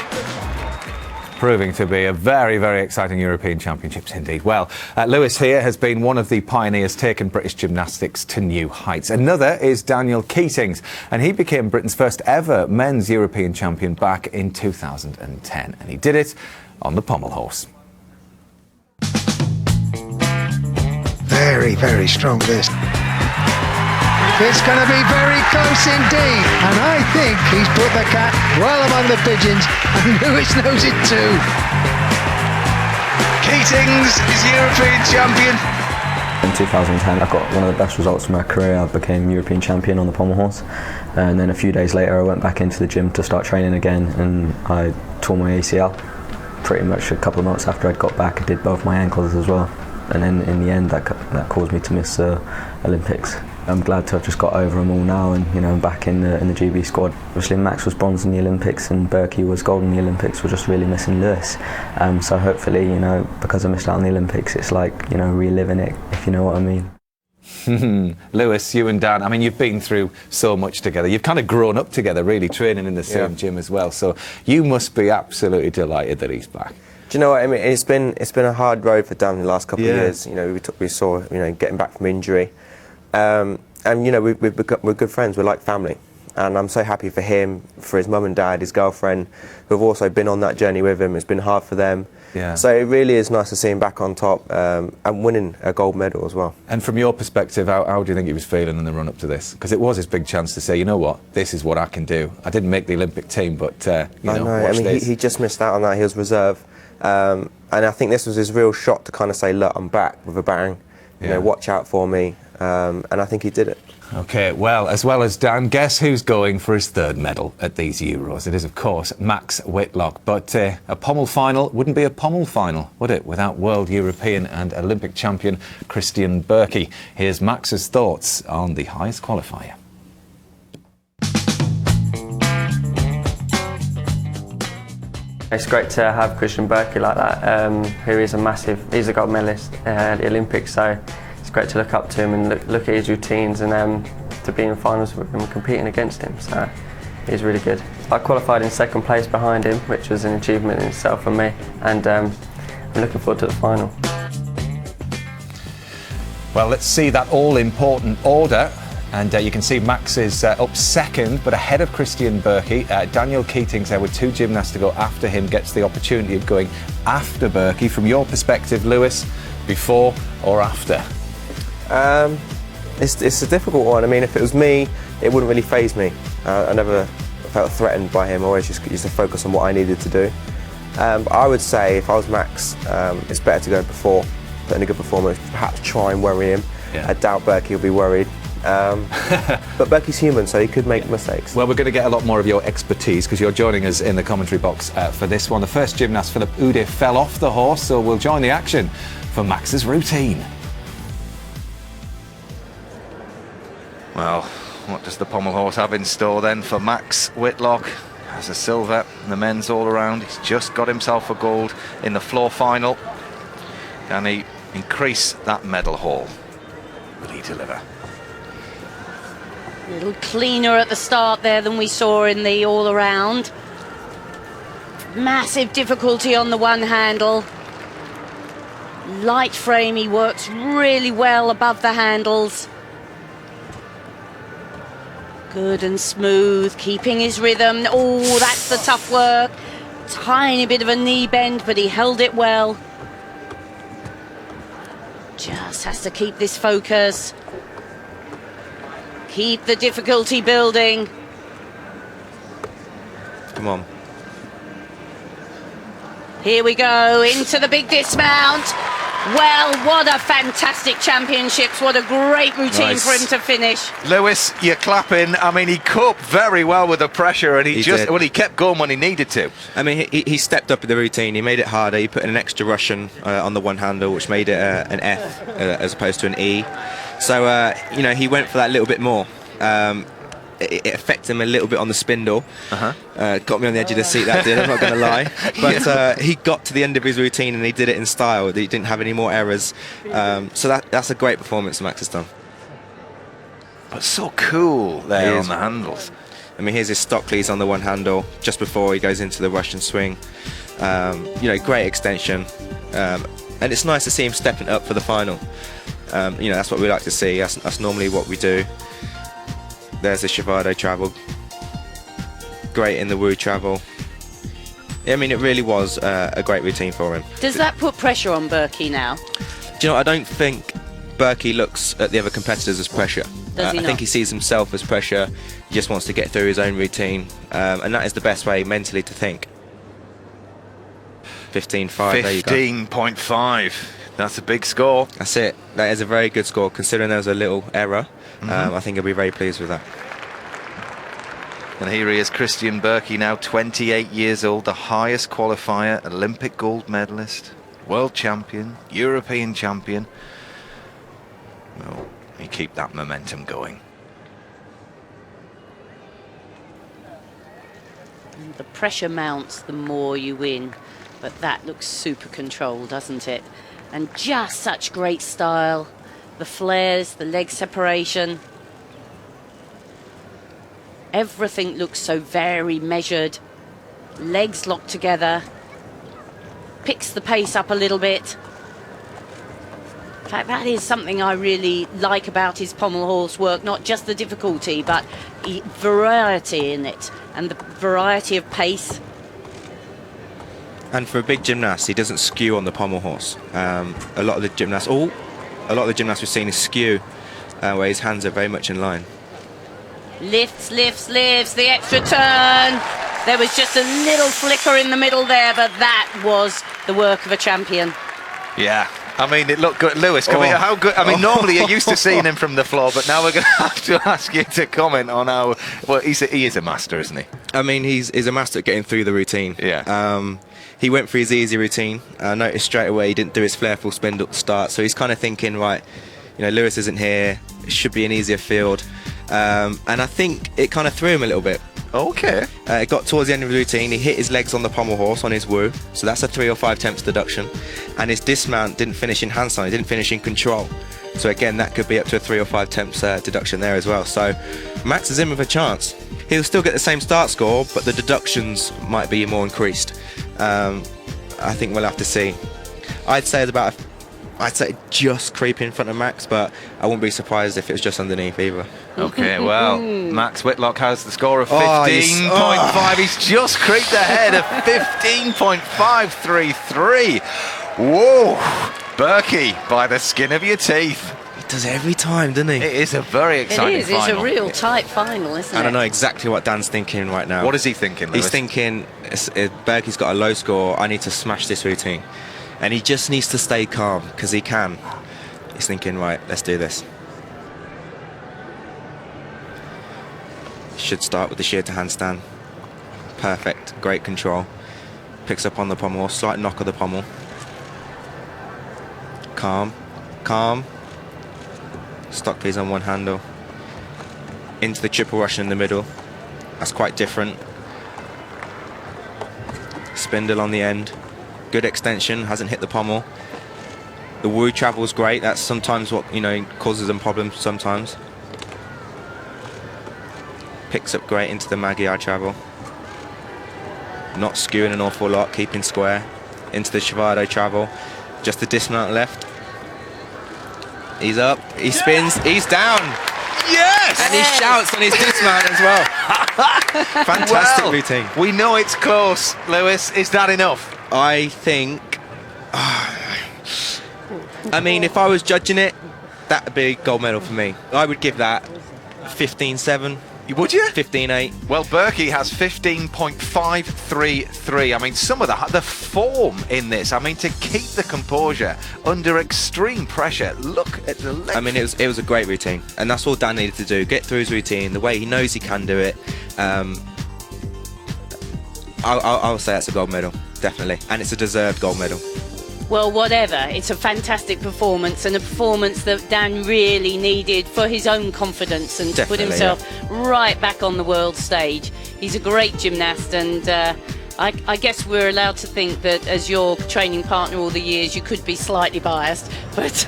Proving to be a very, very exciting European Championships indeed. Well, Lewis here has been one of the pioneers taking British gymnastics to new heights. Another is Daniel Keatings, and he became Britain's first ever men's European champion back in 2010. And he did it on the Pommel horse. Very, very strong this. It's going to be very close indeed, and I think he's put the cat well among the pigeons, and Lewis knows it too. Keatings is European champion. In 2010, I got one of the best results of my career. I became European champion on the Pommel horse, and then a few days later I went back into the gym to start training again, and I tore my ACL. Pretty much a couple of months after I'd got back, I did both my ankles as well, and then in the end that caused me to miss the Olympics. I'm glad to have just got over them all now, and you know, I'm back in the GB squad. Obviously Max was bronze in the Olympics and Berkey was gold in the Olympics. We're just really missing Lewis. So hopefully, you know, because I missed out on the Olympics, it's like, you know, reliving it, if you know what I mean. Lewis, you and Dan, I mean, you've been through so much together. You've kind of grown up together, really, training in the same gym as well. So you must be absolutely delighted that he's back. Do you know what I mean? It's been a hard road for Dan the last couple of years. You know, we saw, you know, getting back from injury. And you know, we're good friends. We're like family, and I'm so happy for him, for his mum and dad, his girlfriend, who've also been on that journey with him. It's been hard for them. Yeah. So it really is nice to see him back on top and winning a gold medal as well. And from your perspective, how do you think he was feeling in the run up to this? Because it was his big chance to say, you know what, this is what I can do. I didn't make the Olympic team, but you know, watch this. He just missed out on that. He was reserve, and I think this was his real shot to kind of say, look, I'm back with a bang. You know, watch out for me. And I think he did it. OK, well as Dan, guess who's going for his 3rd medal at these Euros? It is, of course, Max Whitlock. But a Pommel final wouldn't be a Pommel final, would it, without world, European and Olympic champion Christian Berkey. Here's Max's thoughts on the highest qualifier. It's great to have Christian Berkey like that, who is he's a gold medalist at the Olympics, so it's great to look up to him and look at his routines and to be in finals with him and competing against him, so he's really good. I qualified in 2nd place behind him, which was an achievement in itself for me, and I'm looking forward to the final. Well, let's see that all-important order. And you can see Max is up 2nd, but ahead of Christian Berkey. Daniel Keatings there with 2 gymnasts to go after him, gets the opportunity of going after Berkey. From your perspective, Lewis, before or after? It's a difficult one. I mean, if it was me, it wouldn't really faze me. I never felt threatened by him. I always just used to focus on what I needed to do. But I would say if I was Max, it's better to go before, put in a good performance, perhaps try and worry him. I doubt Berkey will be worried. But Berkey's human, so he could make mistakes. Well, we're going to get a lot more of your expertise because you're joining us in the commentary box for this one. The first gymnast, Philip Ude, fell off the horse, so we'll join the action for Max's routine. Well, what does the Pommel horse have in store then for Max Whitlock? Has a silver in the men's all around. He's just got himself a gold in the floor final. Can he increase that medal haul? Will he deliver? A little cleaner at the start there than we saw in the all-around. Massive difficulty on the one handle. Light frame, he works really well above the handles. Good and smooth, keeping his rhythm. Oh, that's the tough work. Tiny bit of a knee bend, but he held it well. Just has to keep this focus. Keep the difficulty building. Come on. Here we go, into the big dismount. Well, what a fantastic championships. What a great routine for him to finish. Lewis, you're clapping. I mean, he coped very well with the pressure, and he kept going when he needed to. I mean, he stepped up in the routine. He made it harder. He put in an extra Russian on the one handle, which made it an F as opposed to an E. So, you know, he went for that little bit more. It affected him a little bit on the spindle. Got me on the edge of the seat, that did, I'm not going to lie. But he got to the end of his routine and he did it in style. He didn't have any more errors. So that's a great performance Max has done. But so cool there on the handles. I mean, here's his Stockleys on the one handle just before he goes into the Russian swing. You know, great extension. And it's nice to see him stepping up for the final. You know, that's what we like to see. That's normally what we do. There's the Shavado travel. Great in the Wu travel. I mean, it really was a great routine for him. Does that put pressure on Berkey now? Do you know, I don't think Berkey looks at the other competitors as pressure. Does he I think he sees himself as pressure. He just wants to get through his own routine. And that is the best way mentally to think. 15.5, there you go. 15.5. That's a big score. That's it. That is a very good score, considering there was a little error. I think he'll be very pleased with that. And here he is, Christian Berkey, now 28 years old, the highest qualifier, Olympic gold medalist, world champion, European champion. Well, he keep that momentum going. And the pressure mounts the more you win, but that looks super controlled, doesn't it? And just such great style. The flares, the leg separation. Everything looks so very measured. Legs locked together. Picks the pace up a little bit. In fact, that is something I really like about his pommel horse work. Not just the difficulty, but variety in it. And the variety of pace. And for a big gymnast, he doesn't skew on the pommel horse. A lot of the gymnasts we've seen is skew, where his hands are very much in line. Lifts, lifts, lifts, the extra turn. There was just a little flicker in the middle there, but that was the work of a champion. Yeah. I mean, it looked good. Lewis, how good? I mean, normally you're used to seeing him from the floor, but now we're going to have to ask you to comment on how. Well, he is a master, isn't he? I mean, he's a master at getting through the routine. Yeah. He went for his easy routine. I noticed straight away he didn't do his flare full spindle at the start, so he's kind of thinking, right, you know, Lewis isn't here. It should be an easier field, and I think it kind of threw him a little bit. Okay. It got towards the end of the routine. He hit his legs on the pommel horse on his Wu, so that's a 3 or 5 temps deduction. And his dismount didn't finish in handstand, he didn't finish in control. So again, that could be up to a 3 or 5 temps deduction there as well. So Max is in with a chance. He'll still get the same start score, but the deductions might be more increased. I think we'll have to see. I'd say just creep in front of Max, but I wouldn't be surprised if it was just underneath either. Okay, well, Max Whitlock has the score of 15.5. He's just creeped ahead of 15.533. Whoa, Berkey by the skin of your teeth. He does it every time, doesn't he? It is a very exciting final. It is. It's a real tight final, isn't it? I don't know exactly what Dan's thinking right now. What is he thinking, Lewis? He's thinking, Berkey's got a low score, I need to smash this routine. And he just needs to stay calm, because he can. He's thinking, right, let's do this. Should start with the sheer to handstand. Perfect, great control. Picks up on the pommel, slight knock of the pommel. Calm, calm. Stock please on one handle. Into the triple Russian in the middle. That's quite different. Spindle on the end. Good extension, hasn't hit the pommel. The woo travel's great. That's sometimes what, you know, causes them problems sometimes. Picks up great into the Magyar travel. Not skewing an awful lot, keeping square. Into the Shivado travel. Just the dismount left. He's up, he spins, he's down. Yes! And he shouts on his dismount as well. Fantastic routine. We know it's close, Lewis. Is that enough? I think... I mean, if I was judging it, that would be a gold medal for me. I would give that 15-7. Would you? 15-8. Well, Berkey has 15.533. I mean, some of the form in this. I mean, to keep the composure under extreme pressure. Look at the length. I mean, it was a great routine, and that's all Dan needed to do. Get through his routine the way he knows he can do it. I'll say that's a gold medal, definitely, and it's a deserved gold medal. Well, whatever. It's a fantastic performance, and a performance that Dan really needed for his own confidence and to put himself right back on the world stage. He's a great gymnast, and I guess we're allowed to think that as your training partner all the years, you could be slightly biased, but...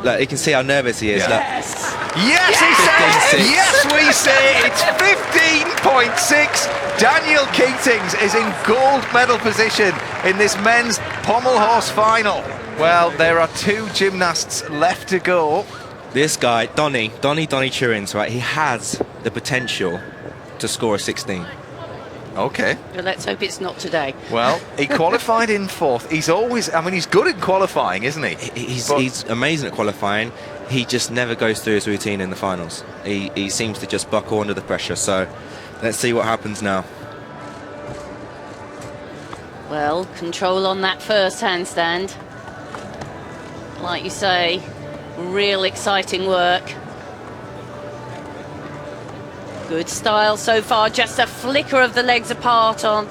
Look, you can see how nervous he is. Yes! Yes, he says! Yes, we say it's 15.6. Daniel Keatings is in gold medal position in this men's pommel horse final. Well, there are 2 gymnasts left to go. This guy, Donny Turins, right? He has the potential to score a 16. Okay. Well, let's hope it's not today. Well, he qualified in 4th. He's always, I mean, he's good at qualifying, isn't he? He's amazing at qualifying. He just never goes through his routine in the finals. He seems to just buckle under the pressure. So let's see what happens now. Well, control on that first handstand. Like you say, real exciting work. Good style so far, just a flicker of the legs apart on.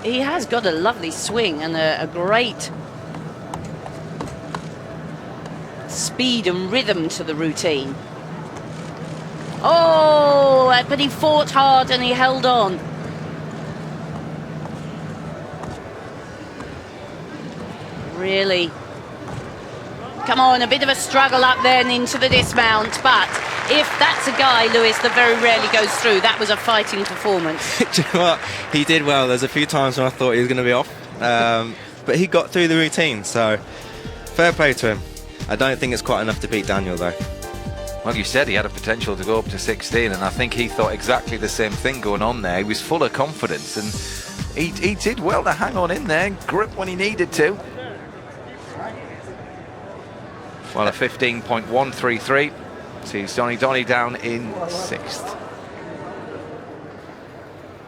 He has got a lovely swing and a great speed and rhythm to the routine. Oh, but he fought hard and he held on. Really. Come on, a bit of a struggle up there and into the dismount, but if that's a guy, Lewis, that very rarely goes through, that was a fighting performance. Do you know what? He did well. There's a few times when I thought he was going to be off, but he got through the routine, so fair play to him. I don't think it's quite enough to beat Daniel, though. Well, you said he had a potential to go up to 16, and I think he thought exactly the same thing going on there. He was full of confidence, and he did well to hang on in there and grip when he needed to. Well, a 15.133 sees Donny down in 6th.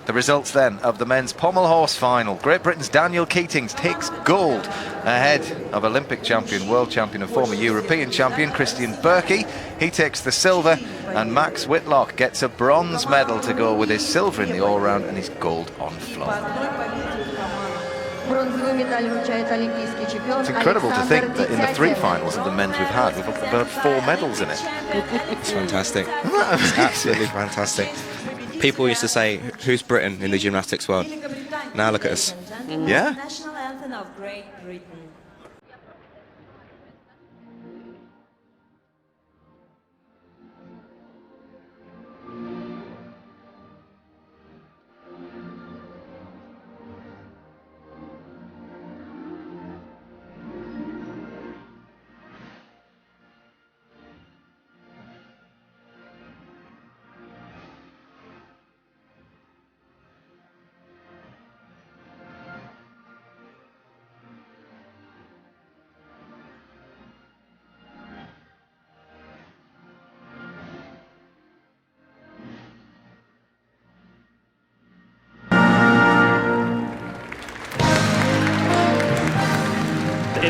The results then of the men's pommel horse final. Great Britain's Daniel Keatings takes gold ahead of Olympic champion, world champion and former European champion Christian Berkey. He takes the silver, and Max Whitlock gets a bronze medal to go with his silver in the all-round and his gold on floor. It's incredible to think that in the 3 finals of the men's we've had 4 medals in it. It's fantastic. It's absolutely fantastic. People used to say, who's Britain in the gymnastics world? Now look at us. Yeah. National anthem of Great Britain.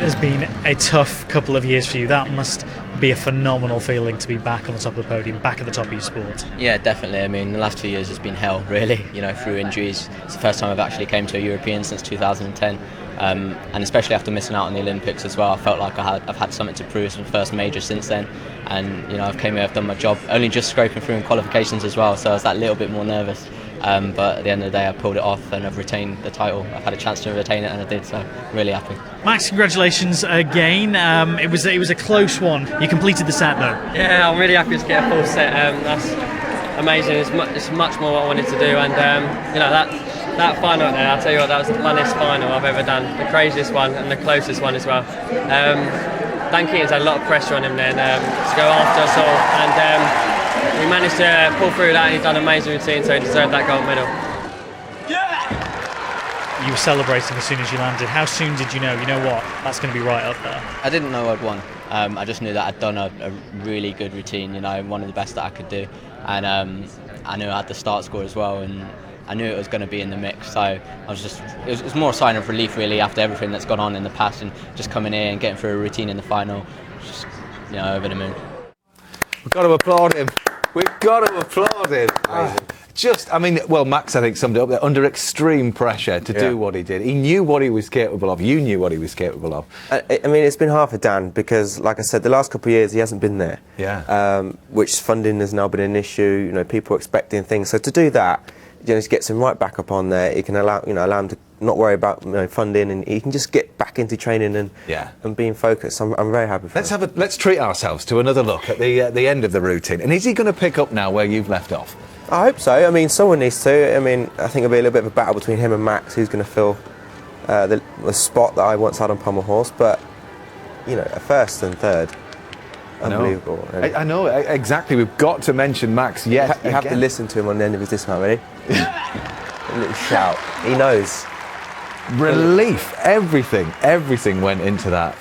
It has been a tough couple of years for you. That must be a phenomenal feeling to be back on the top of the podium, back at the top of your sport. Yeah, definitely. I mean, the last 2 years has been hell, really, you know, through injuries. It's the first time I've actually came to a European since 2010. And especially after missing out on the Olympics as well, I felt like I've had something to prove. It's my first major since then, and you know, I've came here, I've done my job, only just scraping through in qualifications as well, so I was that little bit more nervous. But at the end of the day, I pulled it off and I've retained the title. I've had a chance to retain it and I did, so I'm really happy. Max, congratulations again. It was a close one. You completed the set though. Yeah, I'm really happy to get a full set. That's amazing. It's much more what I wanted to do, and you know, that final there, I'll tell you what, that was the funnest final I've ever done. The craziest one and the closest one as well. Dan Keaton's had a lot of pressure on him then to go after us all, and we managed to pull through that, and he's done an amazing routine, so he deserved that gold medal. You were celebrating as soon as you landed. How soon did you know what, that's going to be right up there? I didn't know I'd won. I just knew that I'd done a really good routine, you know, one of the best that I could do, and I knew I had the start score as well, and I knew it was going to be in the mix, so I was it was more a sign of relief really after everything that's gone on in the past, and just coming here and getting through a routine in the final, just, you know, over the moon. We've got to applaud him. We've got to applaud him. Max, I think, summed it up there. Under extreme pressure to do what he did. He knew what he was capable of. You knew what he was capable of. I mean, it's been hard for Dan because, like I said, the last couple of years he hasn't been there. Yeah. Which funding has now been an issue. You know, people are expecting things. So to do that, you know, he gets him right back up on there. It can allow him to not worry about funding, and he can just get back into training and being focused. I'm very happy for him. Let's treat ourselves to another look at the end of the routine. And is he going to pick up now where you've left off? I hope so. I mean, someone needs to. I mean, I think it'll be a little bit of a battle between him and Max, who's going to fill the spot that I once had on Pommel horse. But you know, a first and third. Unbelievable. I know, exactly. We've got to mention Max yet. You have to listen to him on the end of his dismount, ready? A little shout. He knows. Relief. Everything went into that.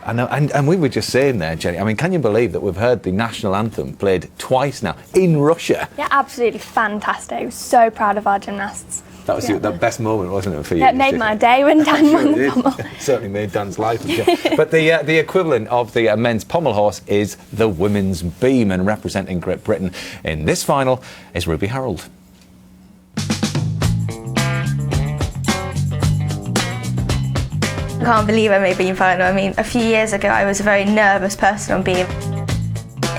I know, and we were just saying there, Jenny, I mean, can you believe that we've heard the national anthem played twice now in Russia? Yeah, absolutely fantastic. I was so proud of our gymnasts. That was the best moment, wasn't it, for you? It made my day when Dan won the pommel. It certainly made Dan's life. But the equivalent of the men's pommel horse is the women's beam, and representing Great Britain in this final is Ruby Harold. I can't believe I made beam final. I mean, a few years ago I was a very nervous person on beam.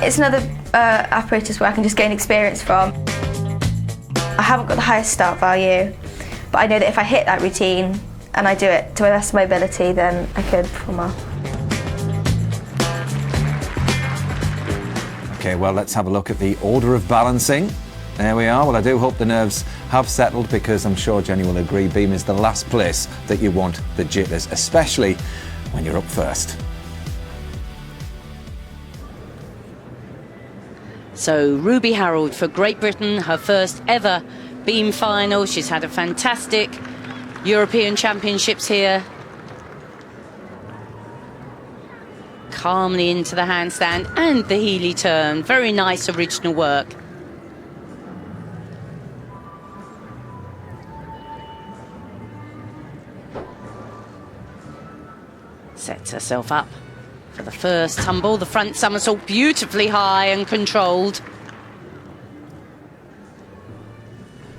It's another apparatus where I can just gain experience from. I haven't got the highest start value, but I know that if I hit that routine and I do it to my best of my ability, then I could perform well. Okay, well, let's have a look at the order of balancing. There we are. Well, I do hope the nerves have settled, because I'm sure Jenny will agree beam is the last place that you want the jitters, especially when you're up first. So Ruby Harold for Great Britain, her first ever beam final. She's had a fantastic European Championships here. Calmly into the handstand and the Healy turn. Very nice original work. Sets herself up for the first tumble. The front somersault beautifully high and controlled.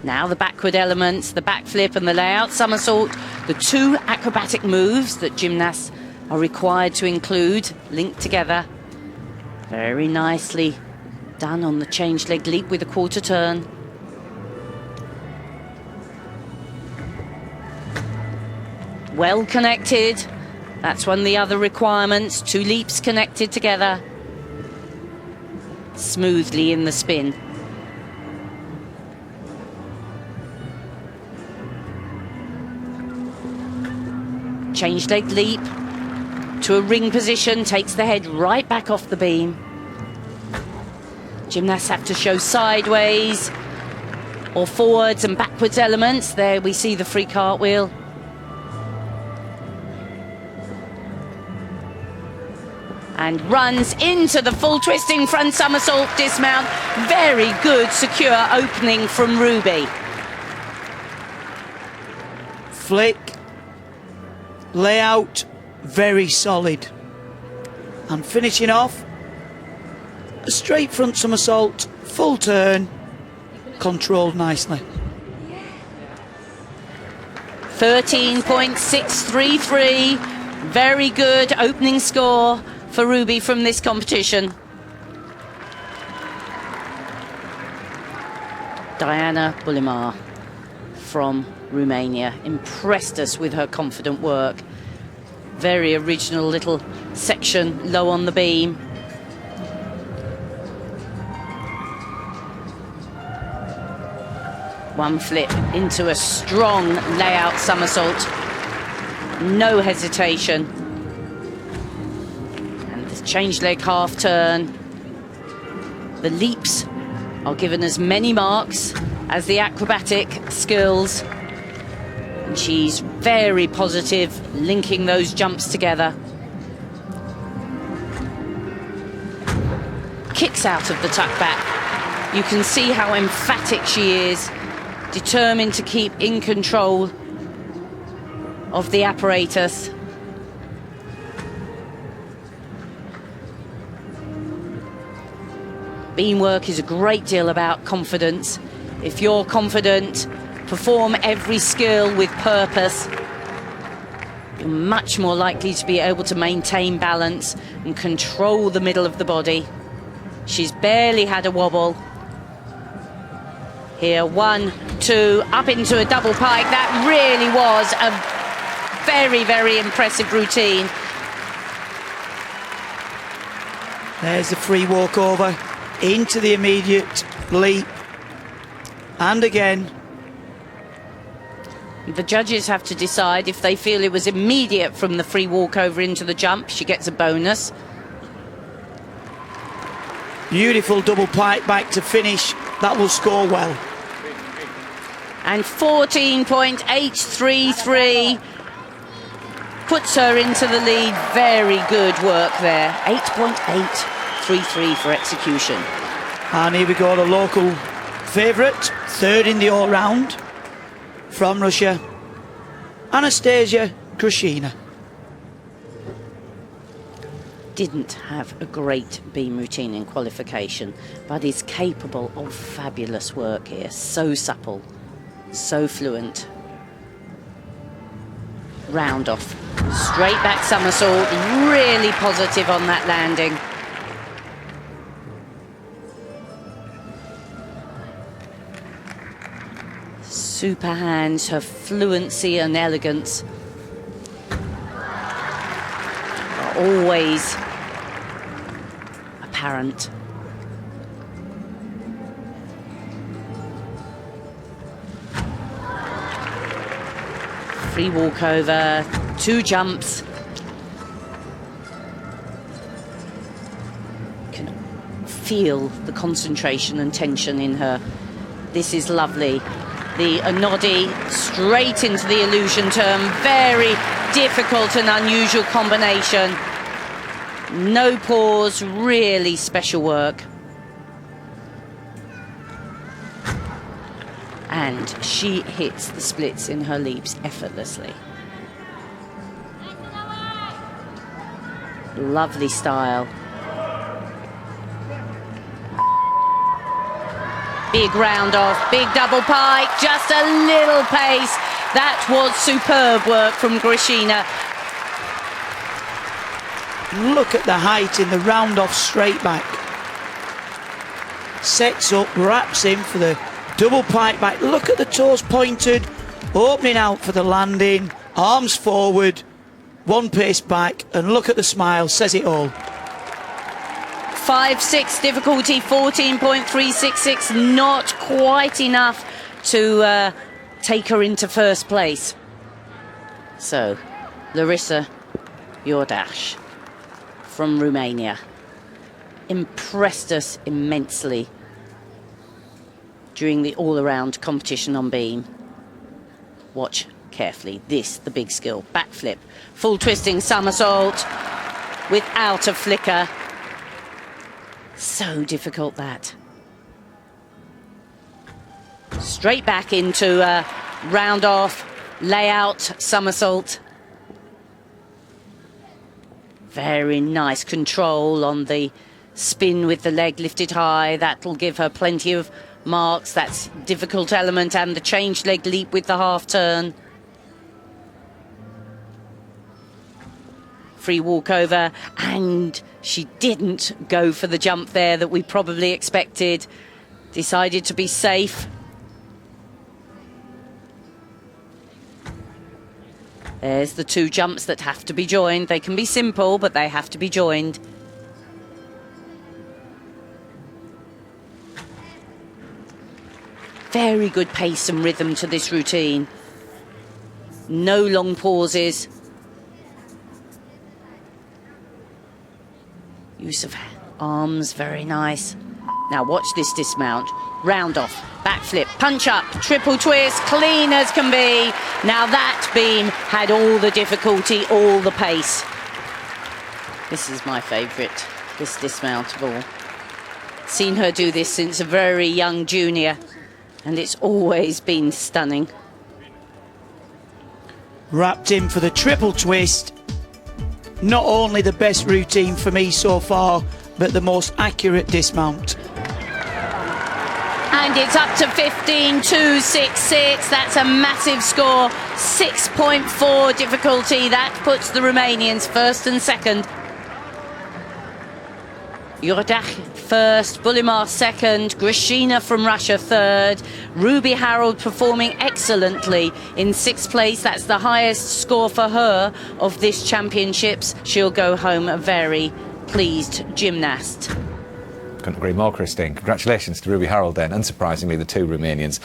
Now the backward elements, the backflip and the layout somersault, the two acrobatic moves that gymnasts are required to include, linked together. Very nicely done on the change leg leap with a quarter turn. Well connected. That's one of the other requirements. Two leaps connected together. Smoothly in the spin. Change leg leap to a ring position, takes the head right back off the beam. Gymnasts have to show sideways or forwards and backwards elements. There we see the free cartwheel. And runs into the full twisting front somersault dismount. Very good, secure opening from Ruby. Flick, layout, very solid. And finishing off, a straight front somersault, full turn, controlled nicely. 13.633. Very good opening score for Ruby from this competition. Diana Bulimar from Romania impressed us with her confident work. Very original little section low on the beam. One flip into a strong layout somersault. No hesitation. And the change leg half turn. The leaps are given as many marks as the acrobatic skills. And she's very positive, linking those jumps together. Kicks out of the tuck back. You can see how emphatic she is, determined to keep in control of the apparatus. Beam work is a great deal about confidence. If you're confident, perform every skill with purpose, you're much more likely to be able to maintain balance and control the middle of the body. She's barely had a wobble. Here, 1, 2, up into a double pike. That really was a very, very impressive routine. There's the free walkover into the immediate leap. And again. The judges have to decide if they feel it was immediate from the free walkover into the jump. She gets a bonus. Beautiful double pike back to finish. That will score well. And 14.833 puts her into the lead. Very good work there. 8.833 for execution. And here we go, the local favourite, third in the all-round from Russia, Anastasia Grushina. Didn't have a great beam routine in qualification, but is capable of fabulous work here. So supple, so fluent. Round off, straight back somersault, really positive on that landing. Super hands, her fluency and elegance are always apparent. Free walkover, 2 jumps. You can feel the concentration and tension in her. This is lovely. The Anodi straight into the illusion turn. Very difficult and unusual combination. No pause, really special work. And she hits the splits in her leaps effortlessly. Lovely style. Big round off, big double pike, just a little pace. That was superb work from Grushina. Look at the height in the round off straight back. Sets up, wraps in for the double pike back. Look at the toes pointed, opening out for the landing, arms forward, 1 pace back, and look at the smile, says it all. 5-6 difficulty, 14.366, not quite enough to take her into first place. So, Larissa Jordache from Romania impressed us immensely during the all-around competition on beam. Watch carefully. This, the big skill. Backflip, full twisting somersault without a flicker. So difficult, that. Straight back into a round off, layout, somersault. Very nice control on the spin with the leg lifted high. That'll give her plenty of marks. That's difficult element, and the changed leg leap with the half turn. Free walkover, and she didn't go for the jump there that we probably expected. Decided to be safe. There's the two jumps that have to be joined. They can be simple, but they have to be joined. Very good pace and rhythm to this routine. No long pauses. Use of arms, very nice. Now watch this dismount. Round off, backflip, punch up, triple twist, clean as can be. Now that beam had all the difficulty, all the pace. This is my favourite, this dismount of all. Seen her do this since a very young junior, and it's always been stunning. Wrapped in for the triple twist. Not only the best routine for me so far, but the most accurate dismount. And it's up to 15.266. That's a massive score. 6.4 difficulty. That puts the Romanians first and second. Iordache first, Bulimar second, Grishina from Russia third, Ruby Harold performing excellently in sixth place. That's the highest score for her of this championships. She'll go home a very pleased gymnast. Couldn't agree more, Christine. Congratulations to Ruby Harold then. Unsurprisingly, the two Romanians,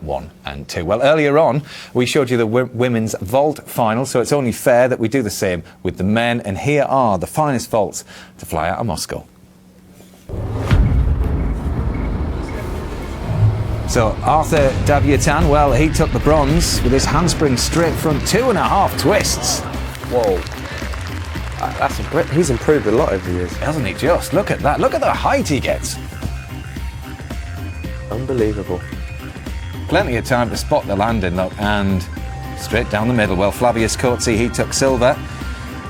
1 and 2. Well, earlier on, we showed you the women's vault final, so it's only fair that we do the same with the men. And here are the finest vaults to fly out of Moscow. So Arthur Davietan, well, he took the bronze with his handspring straight front 2.5 twists. Whoa. He's improved a lot over the years. Hasn't he just? Look at that. Look at the height he gets. Unbelievable. Plenty of time to spot the landing, look, and straight down the middle. Well, Flavius Coetzee, he took silver.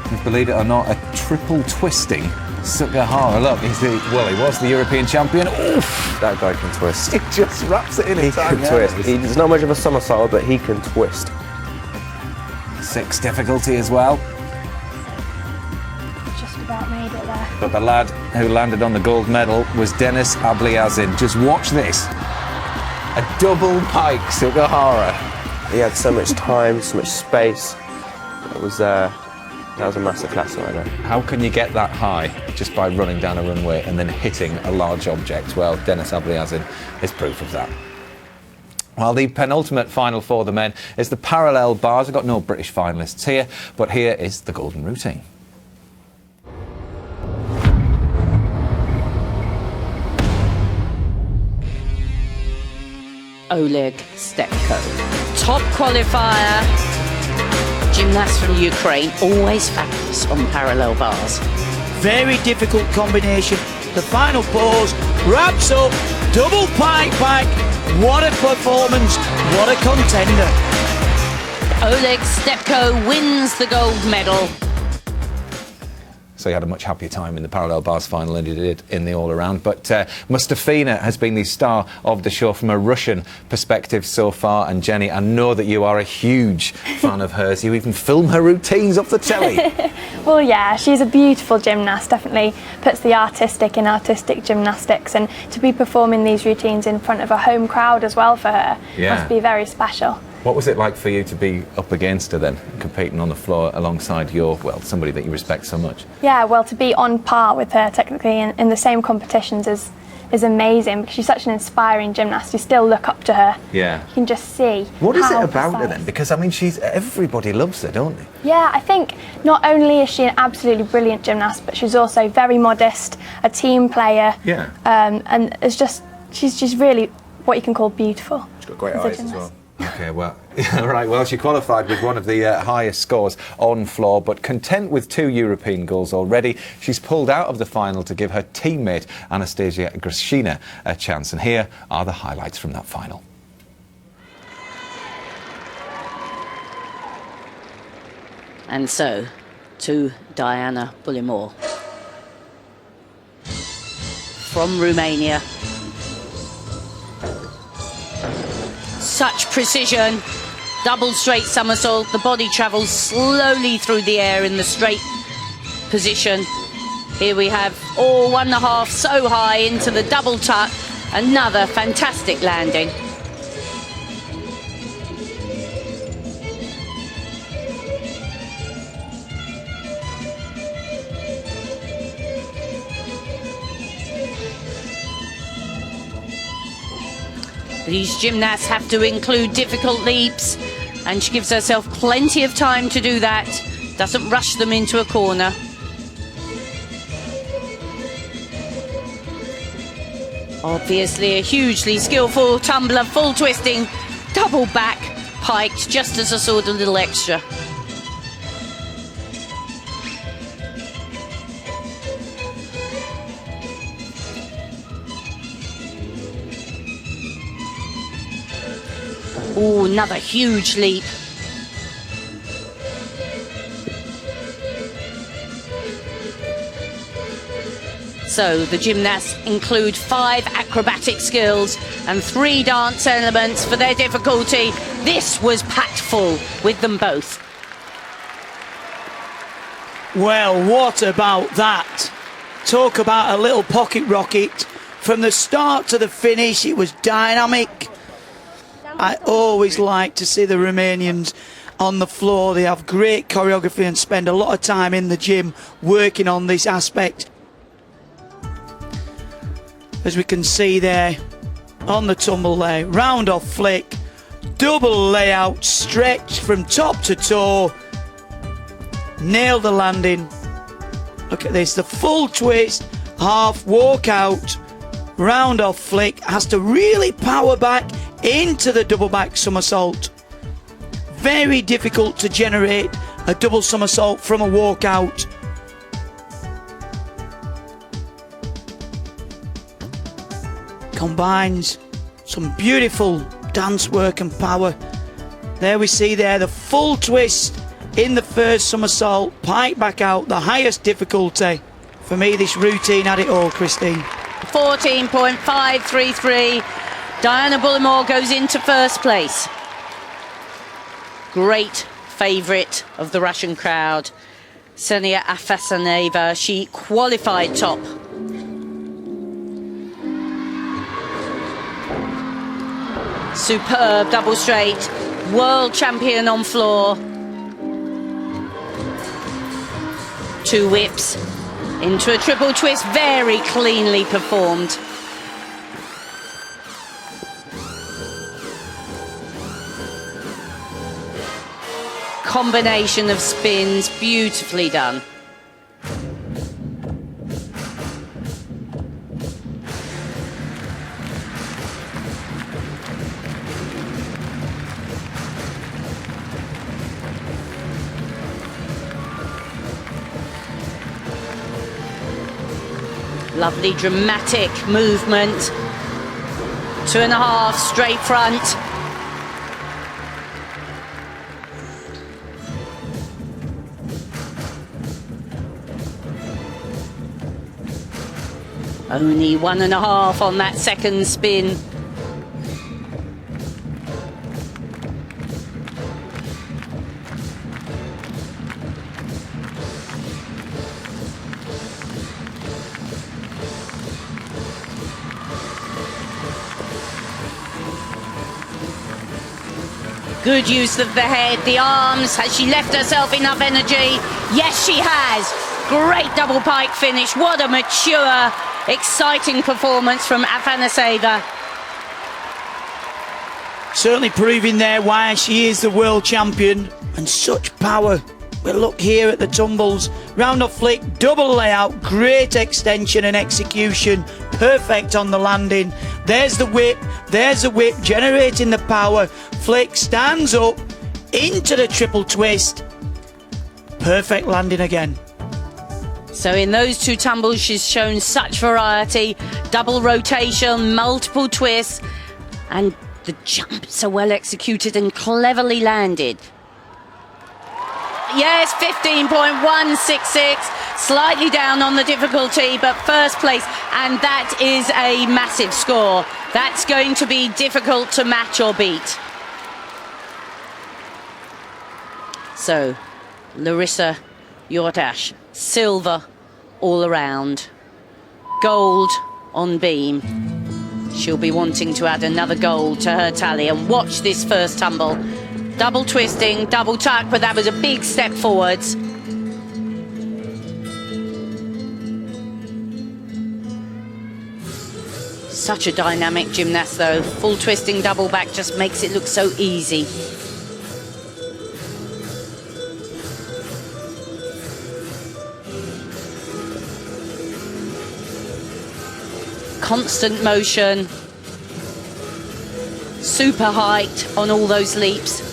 And believe it or not, a triple twisting Sugihara. Look, he was the European champion. Oof! That guy can twist. He just wraps it in his time. He can twist. He's not much of a somersault, but he can twist. 6 difficulty as well. Just about made it there. But the lad who landed on the gold medal was Denis Abliazin. Just watch this. A double pike Sugihara. He had so much time, so much space. That was a master class right there. How can you get that high just by running down a runway and then hitting a large object? Well, Denis Abliazin is proof of that. Well, the penultimate final for the men is the parallel bars. We've got no British finalists here, but here is the golden routine. Oleg Stepko, top qualifier, gymnast from Ukraine, always fabulous on parallel bars. Very difficult combination. The final pose, wraps up, double pike back. What a performance, what a contender. Oleg Stepko wins the gold medal. So he had a much happier time in the parallel bars final than he did in the all-around. But Mustafina has been the star of the show from a Russian perspective so far. And Jenny, I know that you are a huge fan of hers. You even film her routines off the telly. Well, yeah, she's a beautiful gymnast, definitely puts the artistic in artistic gymnastics. And to be performing these routines in front of a home crowd as well for her must be very special. What was it like for you to be up against her then, competing on the floor alongside somebody that you respect so much? Yeah, well, to be on par with her technically in the same competitions is amazing, because she's such an inspiring gymnast. You still look up to her. Yeah. You can just see. What is it about her then? Because, I mean, everybody loves her, don't they? Yeah, I think not only is she an absolutely brilliant gymnast, but she's also very modest, a team player. Yeah. And she's really what you can call beautiful. She's got great eyes as well. Okay, well, right, well, she qualified with one of the highest scores on floor, but content with 2 European goals already, she's pulled out of the final to give her teammate Anastasia Grishina a chance. And here are the highlights from that final. And so, to Diana Bullimore from Romania. Such precision. Double straight somersault. The body travels slowly through the air in the straight position. Here we have 1.5 so high into the double tuck. Another fantastic landing. These gymnasts have to include difficult leaps, and she gives herself plenty of time to do that. Doesn't rush them into a corner. Obviously a hugely skillful tumbler, full twisting, double back, piked, just as I saw the little extra. Oh, another huge leap. So the gymnasts include 5 acrobatic skills and 3 dance elements for their difficulty. This was packed full with them both. Well, what about that? Talk about a little pocket rocket. From the start to the finish, it was dynamic. I always like to see the Romanians on the floor. They have great choreography and spend a lot of time in the gym working on this aspect. As we can see there on the tumble there, round off flick, double layout, stretch from top to toe, nail the landing. Look at this, the full twist, half walk out, round off flick, has to really power back into the double back somersault. Very difficult to generate a double somersault from a walkout. Combines some beautiful dance work and power. There we see there the full twist in the first somersault, pike back out, the highest difficulty. For me, this routine had it all, Christine. 14.533. Diana Bullimore goes into first place. Great favourite of the Russian crowd. Ksenia Afasaneva, she qualified top. Superb double straight, world champion on floor. 2 whips into a triple twist, very cleanly performed. Combination of spins, beautifully done. Lovely dramatic movement. 2.5 straight front. Only 1.5 on that second spin. Good use of the head, the arms. Has she left herself enough energy? Yes, she has. Great double pike finish. What a mature, exciting performance from Afanaseva. Certainly proving there why she is the world champion, and such power. We'll look here at the tumbles. Round off flick, double layout, great extension and execution. Perfect on the landing. There's the whip, generating the power. Flick stands up into the triple twist. Perfect landing again. So in those 2 tumbles, she's shown such variety. Double rotation, multiple twists, and the jumps are well executed and cleverly landed. Yes, 15.166. Slightly down on the difficulty, but first place. And that is a massive score. That's going to be difficult to match or beat. So, Larissa Jordache, silver all around. Gold on beam. She'll be wanting to add another gold to her tally. And watch this first tumble. Double twisting, double tuck, but that was a big step forwards. Such a dynamic gymnast though. Full twisting, double back just makes it look so easy. Constant motion. Super height on all those leaps.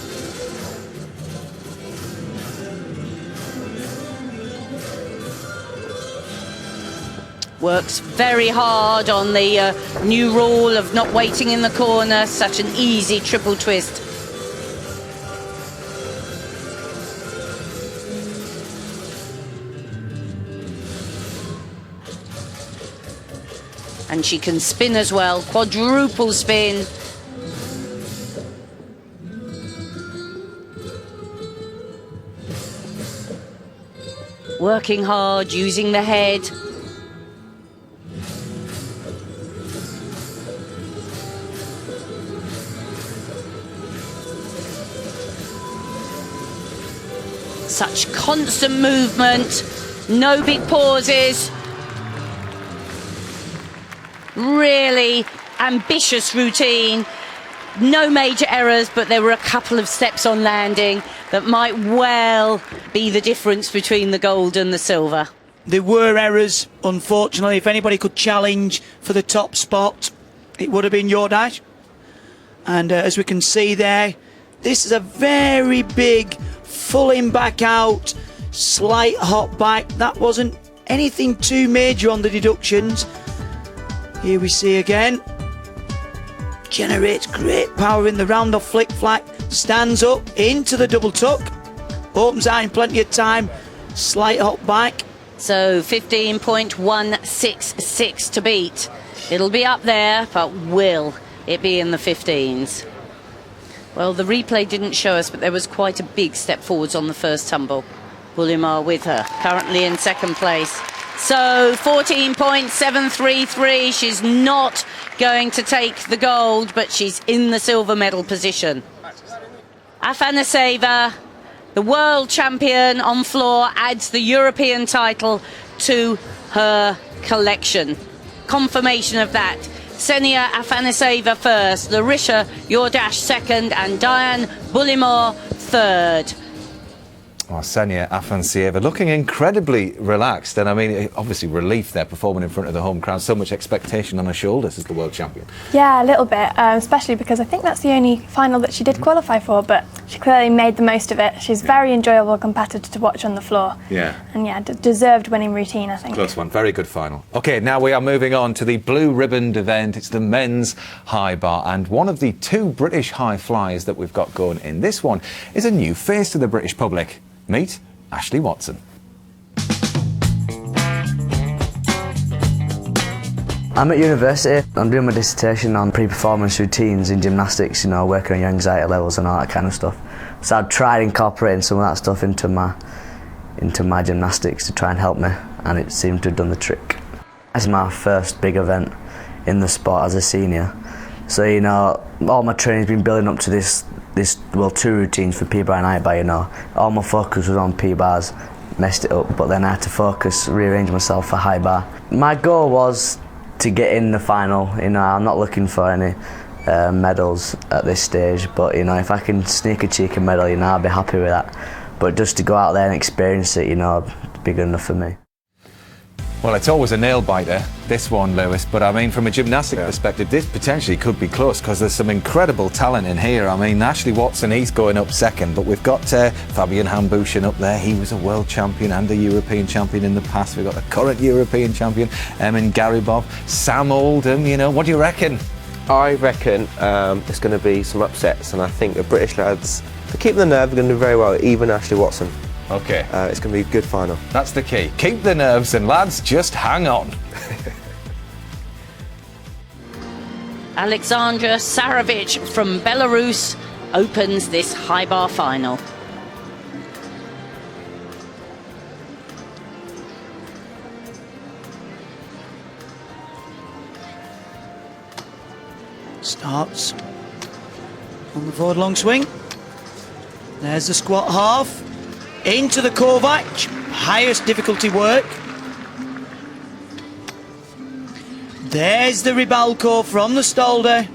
Works very hard on the new rule of not waiting in the corner. Such an easy triple twist. And she can spin as well, quadruple spin. Working hard, using the head. Such constant movement, no big pauses. Really ambitious routine. No major errors, but there were a couple of steps on landing that might well be the difference between the gold and the silver. There were errors, unfortunately. If anybody could challenge for the top spot, it would have been Jordache. And as we can see there, this is a very big fulling back out, slight hop back. That wasn't anything too major on the deductions. Here we see again. Generates great power in the round off flick flack. Stands up into the double tuck. Opens out in plenty of time. Slight hop back. So 15.166 to beat. It'll be up there, but will it be in the 15s? Well, the replay didn't show us, but there was quite a big step forwards on the first tumble. Bullimar with her, currently in second place. So 14.733. She's not going to take the gold, but she's in the silver medal position. Afanaseva, the world champion on floor, adds the European title to her collection. Confirmation of that. Ksenia Afanaseva first, Larissa Jordache second, and Diane Bullimar third. Oh, Ksenia Afanaseva looking incredibly relaxed, and I mean, obviously relief there, performing in front of the home crowd. So much expectation on her shoulders as the world champion. Yeah, a little bit, especially because I think that's the only final that she did qualify for, but she clearly made the most of it. She's very enjoyable competitor to watch on the floor. Yeah. And yeah, deserved winning routine, I think. Close one, very good final. Okay, now we are moving on to the blue ribboned event. It's the men's high bar, and one of the two British high flyers that we've got going in this one is a new face to the British public. Meet Ashley Watson. I'm at university. I'm doing my dissertation on pre-performance routines in gymnastics, you know, working on your anxiety levels and all that kind of stuff. So I've tried incorporating some of that stuff into my gymnastics to try and help me, and it seemed to have done the trick. It's my first big event in the sport as a senior. So, you know, all my training's been building up to this two routines for P-bar and I-bar, you know. All my focus was on P-bars, messed it up, but then I had to rearrange myself for high bar. My goal was to get in the final, you know. I'm not looking for any medals at this stage, but, you know, if I can sneak a cheeky medal, you know, I'll be happy with that. But just to go out there and experience it, you know, it'd be good enough for me. Well, it's always a nail-biter, this one, Lewis, but I mean, from a gymnastic perspective, this potentially could be close because there's some incredible talent in here. I mean, Ashley Watson, he's going up second, but we've got Fabian Hambushin up there. He was a world champion and a European champion in the past. We've got the current European champion, Emin Garibov, Sam Oldham, you know. What do you reckon? I reckon there's going to be some upsets, and I think the British lads, to keep the nerve, are going to do very well, even Ashley Watson. Okay. It's going to be a good final. That's the key. Keep the nerves, and lads, just hang on. Alexandra Sarovic from Belarus opens this high bar final. Starts on the forward long swing. There's the squat half. Into the Kovac, highest difficulty work. There's the Ribalco from the Stolder.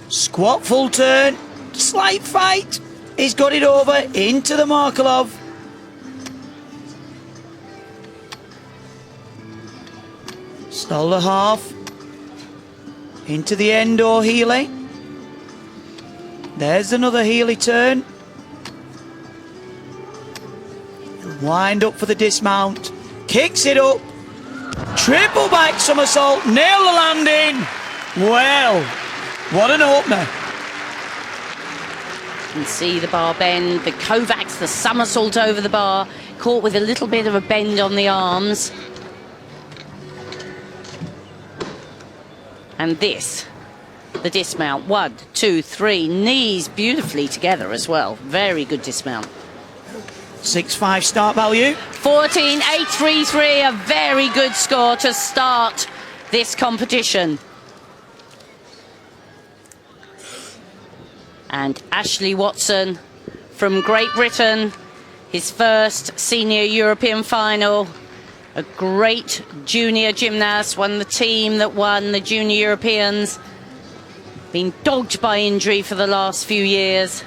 Squat full turn, slight fight. He's got it over into the Markelov. Stolder half. Into the Endo Healy. There's another Healy turn. Wind up for the dismount. Kicks it up. Triple back somersault. Nail the landing. Well, what an opener. You can see the bar bend. The Kovacs, the somersault over the bar. Caught with a little bit of a bend on the arms. And this, the dismount. 1, 2, 3. Knees beautifully together as well. Very good dismount. 6-5 start value. 14.833, a very good score to start this competition. And Ashley Watson from Great Britain, his first senior European final. A great junior gymnast, won the team that won the Junior Europeans. Been dogged by injury for the last few years,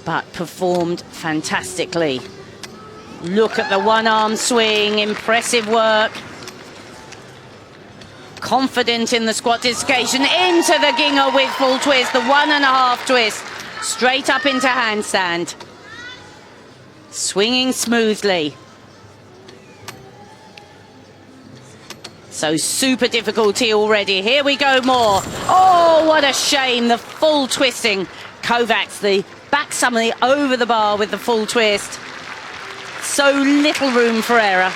but performed fantastically. Look at the one-arm swing, impressive work. Confident in the squat dislocation, into the Ginger with full twist, the 1.5 twist, straight up into handstand. Swinging smoothly. So super difficulty already. Here we go more. Oh, what a shame, the full twisting. Kovacs, the back somebody over the bar with the full twist. So little room for error.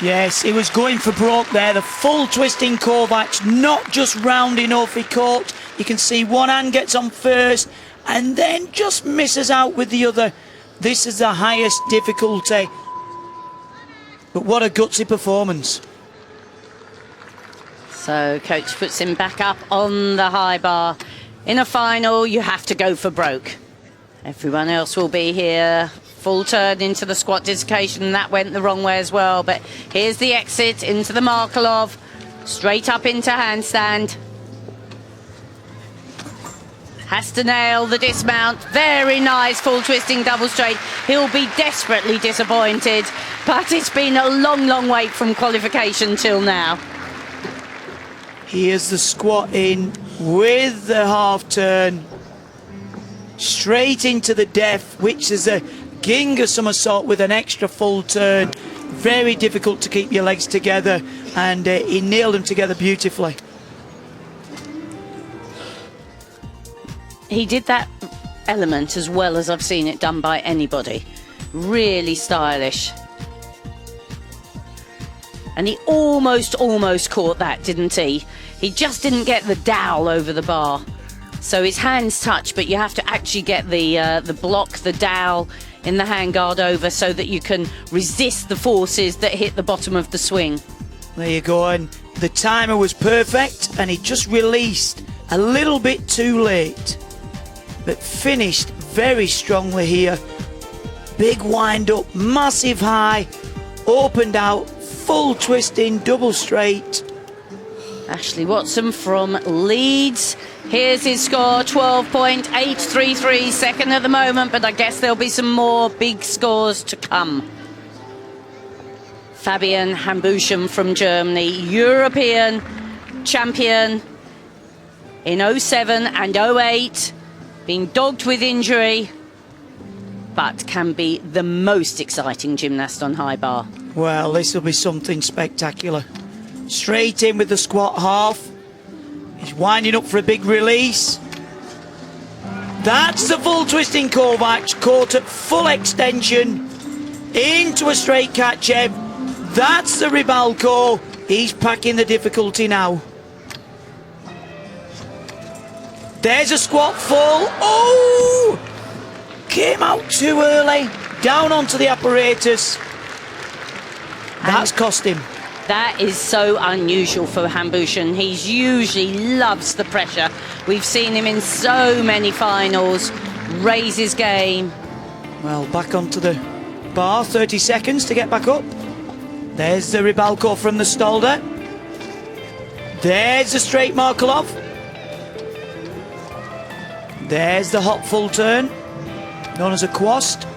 Yes, he was going for broke there. The full twisting Kovac, not just rounding off, he caught. You can see one hand gets on first and then just misses out with the other. This is the highest difficulty. But what a gutsy performance. So coach puts him back up on the high bar. In a final, you have to go for broke. Everyone else will be here. Full turn into the squat dislocation. That went the wrong way as well. But here's the exit into the Markelov. Straight up into handstand. Has to nail the dismount. Very nice full twisting double straight. He'll be desperately disappointed. But it's been a long, long wait from qualification till now. Here's the squat in with the half turn. Straight into the def, which is a Ginger somersault with an extra full turn. Very difficult to keep your legs together, and he nailed them together beautifully. He did that element as well as I've seen it done by anybody. Really stylish. And he almost caught that, didn't he? He just didn't get the dowel over the bar. So his hands touch, but you have to actually get the block, the dowel in the handguard over so that you can resist the forces that hit the bottom of the swing. There you go, and the timer was perfect, and he just released a little bit too late, but finished very strongly here. Big wind up, massive high, opened out, full twisting, double straight. Ashley Watson from Leeds. Here's his score, 12.833, second at the moment, but I guess there'll be some more big scores to come. Fabian Hambusham from Germany, European champion in 07 and 08, being dogged with injury, but can be the most exciting gymnast on high bar. Well, this will be something spectacular. Straight in with the squat half. He's winding up for a big release. That's the full twisting Kovac, caught at full extension into a straight Kachev. That's the Rybalko. He's packing the difficulty now. There's a squat full. Oh! Came out too early. Down onto the apparatus. That's cost him. That is so unusual for Hambushan. He usually loves the pressure. We've seen him in so many finals raise his game. Well, back onto the bar, 30 seconds to get back up. There's the Rybalko from the Stolder. There's the straight Markelov. There's the hop full turn, known as a quast.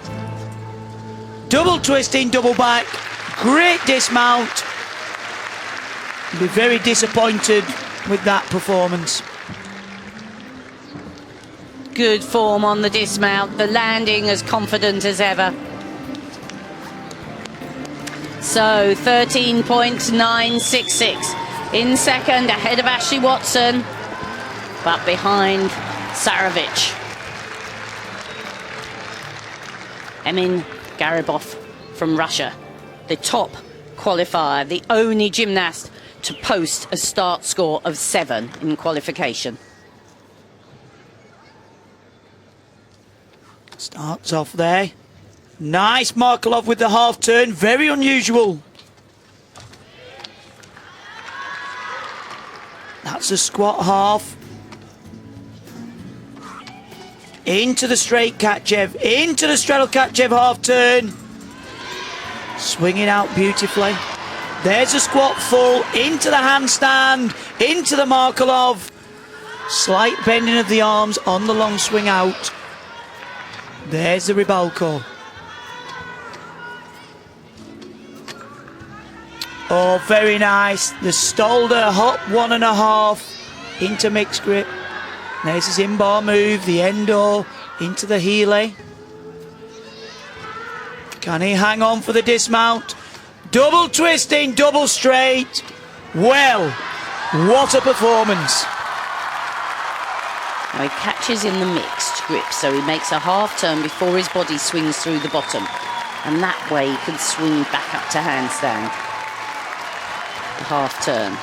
Double twisting, double back. Great dismount. Be very disappointed with that performance. Good form on the dismount. The landing as confident as ever. So 13.966 in second, ahead of Ashley Watson, but behind Sarovic. Emin Garibov from Russia, the top qualifier, the only gymnast to post a start score of 7 in qualification. Starts off there. Nice Markelov with the half turn, very unusual. That's a squat half. Into the straight Kachev, into the straddle Kachev half turn. Swinging out beautifully. There's a squat full, into the handstand, into the Markelov. Slight bending of the arms on the long swing out. There's the Rybalko. Oh, very nice. The Stolder hop 1.5 into mixed grip. There's his in-bar move, the endo into the Healy. Can he hang on for the dismount? Double twisting, double straight. Well, what a performance. Now he catches in the mixed grip, so he makes a half turn before his body swings through the bottom. And that way he can swing back up to handstand. The half turn.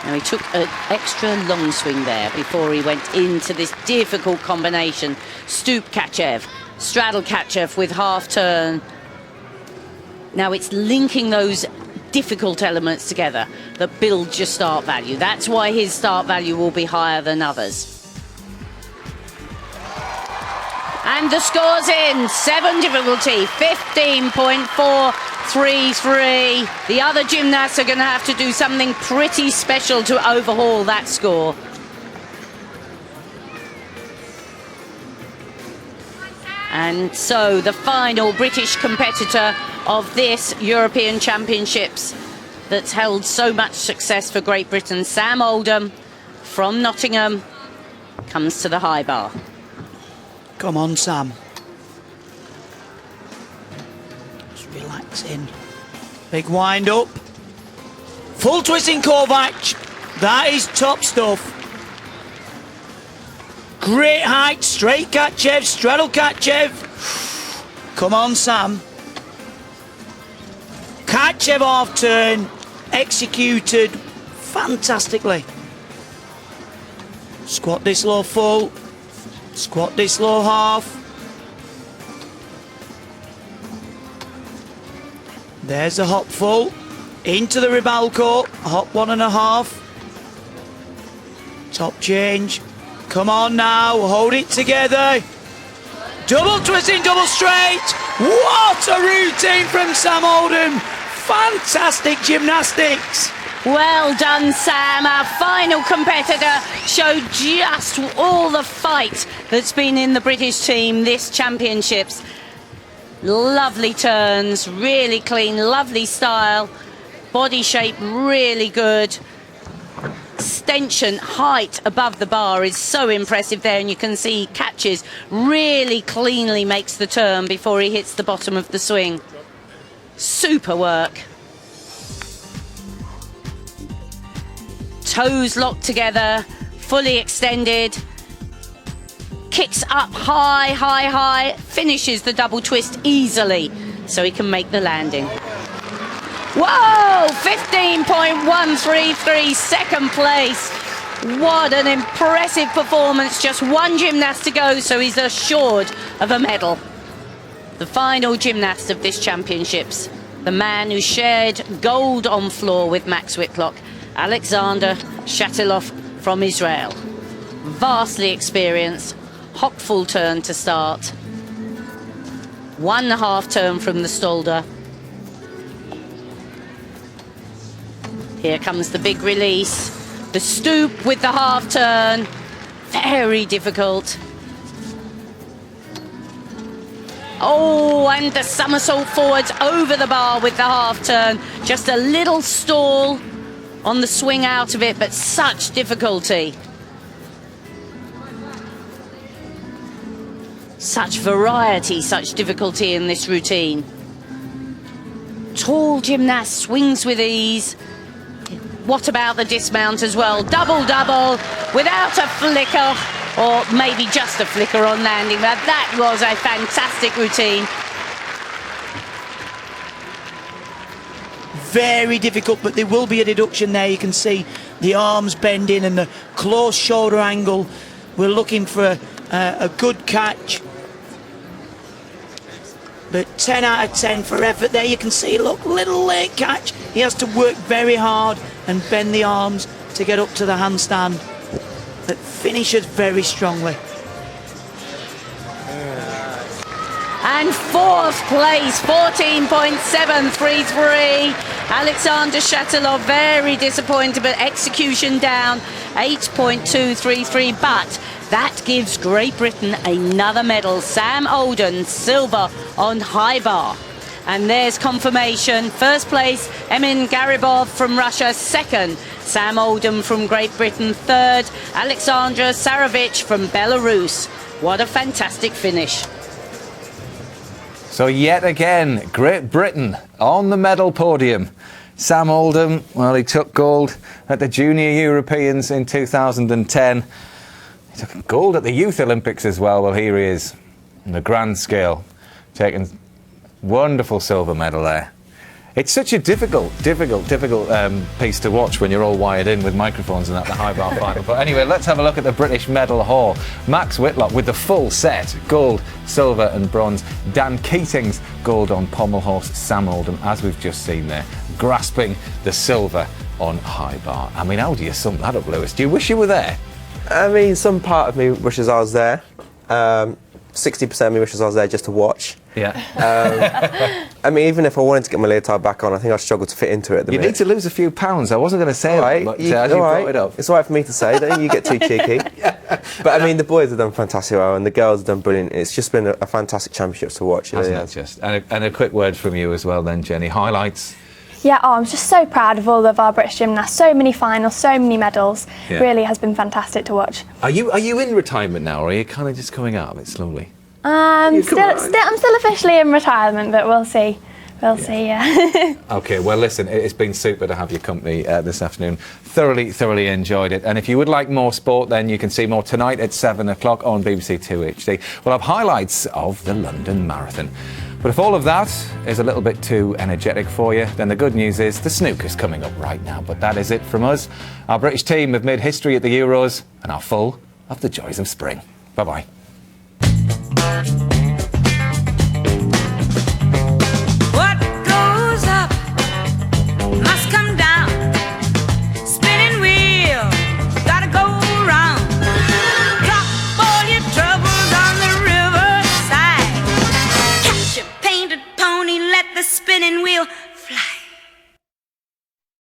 Now he took an extra long swing there before he went into this difficult combination. Stoop Kachev, straddle Kachev with half turn. Now it's linking those difficult elements together that build your start value. That's why his start value will be higher than others. And the score's in. 7 difficulty, 15.433. The other gymnasts are going to have to do something pretty special to overhaul that score. And so the final British competitor of this European Championships that's held so much success for Great Britain, Sam Oldham from Nottingham, comes to the high bar. Come on, Sam. Just relax in. Big wind up. Full twisting Kovac. That is top stuff. Great height, straight Kachev, straddle Kachev. Come on, Sam. Kachev half turn, executed fantastically. Squat this low full. Squat this low half. There's the hop full. Into the Rybalko. Hop 1.5. Top change. Come on now. Hold it together. Double twisting, double straight. What a routine from Sam Oldham. Fantastic gymnastics. Well done, Sam. Our final competitor showed just all the fight that's been in the British team this championships. Lovely turns, really clean, lovely style. Body shape really good. Extension, height above the bar is so impressive there, and you can see he catches, really cleanly makes the turn before he hits the bottom of the swing. Super work. Toes locked together, fully extended. kicks up high, high, high, finishes the double twist easily so he can make the landing. Whoa! 15.133, second place. What an impressive performance. Just one gymnast to go, so he's assured of a medal. The final gymnast of this championships, the man who shared gold on floor with Max Whitlock, Alexander Shatilov from Israel. Vastly experienced, hopful turn to start. 1.5 turn from the Stolder. Here comes the big release. The stoop with the half turn. Very difficult. Oh, and the somersault forwards over the bar with the half turn. Just a little stall on the swing out of it, but such difficulty. Such variety, such difficulty in this routine. Tall gymnast swings with ease. What about the dismount as well? Double, double, without a flicker, or maybe just a flicker on landing. But that was a fantastic routine. Very difficult, but there will be a deduction there. You can see the arms bending and the close shoulder angle. We're looking for a good catch. But 10 out of 10 for effort there. You can see, look, little late catch. He has to work very hard and bend the arms to get up to the handstand. But finishes very strongly. And fourth place, 14.733. Alexander Shatilov, very disappointed, but execution down, 8.233. But that gives Great Britain another medal. Sam Oldham, silver on high bar. And there's confirmation. First place, Emin Garibov from Russia. Second, Sam Oldham from Great Britain. Third, Alexandra Sarovich from Belarus. What a fantastic finish. So yet again, Great Britain on the medal podium. Sam Oldham, well, he took gold at the Junior Europeans in 2010. He took gold at the Youth Olympics as well. Well, here he is on the grand scale, taking wonderful silver medal there. It's such a difficult piece to watch when you're all wired in with microphones and at the high bar final. But anyway, let's have a look at the British medal haul. Max Whitlock with the full set, gold, silver and bronze. Dan Keating's gold on pommel horse. Sam Oldham, as we've just seen there, grasping the silver on high bar. I mean, how do you sum that up, Lewis? Do you wish you were there? I mean, some part of me wishes I was there. 60% of me wishes I was there just to watch. Yeah. I mean, even if I wanted to get my leotard back on, I think I'd struggle to fit into it at the minute. You need to lose a few pounds. I wasn't going to say that, but as you brought it up. It's all right for me to say, don't you get too cheeky. But I mean, the boys have done fantastic well, and the girls have done brilliant. It's just been a fantastic championship to watch. And a quick word from you as well then, Jenny. Highlights? Yeah, I'm just so proud of all of our British gymnasts. So many finals, so many medals. Yeah. Really has been fantastic to watch. Are you in retirement now, or are you kind of just coming out of it slowly? I'm still officially in retirement, but we'll see. We'll see, yeah. OK, well, listen, it's been super to have your company this afternoon. Thoroughly enjoyed it. And if you would like more sport, then you can see more tonight at 7 o'clock on BBC 2 HD. We'll have highlights of the London Marathon. But if all of that is a little bit too energetic for you, then the good news is the snooker's coming up right now. But that is it from us. Our British team have made history at the Euros and are full of the joys of spring. Bye-bye.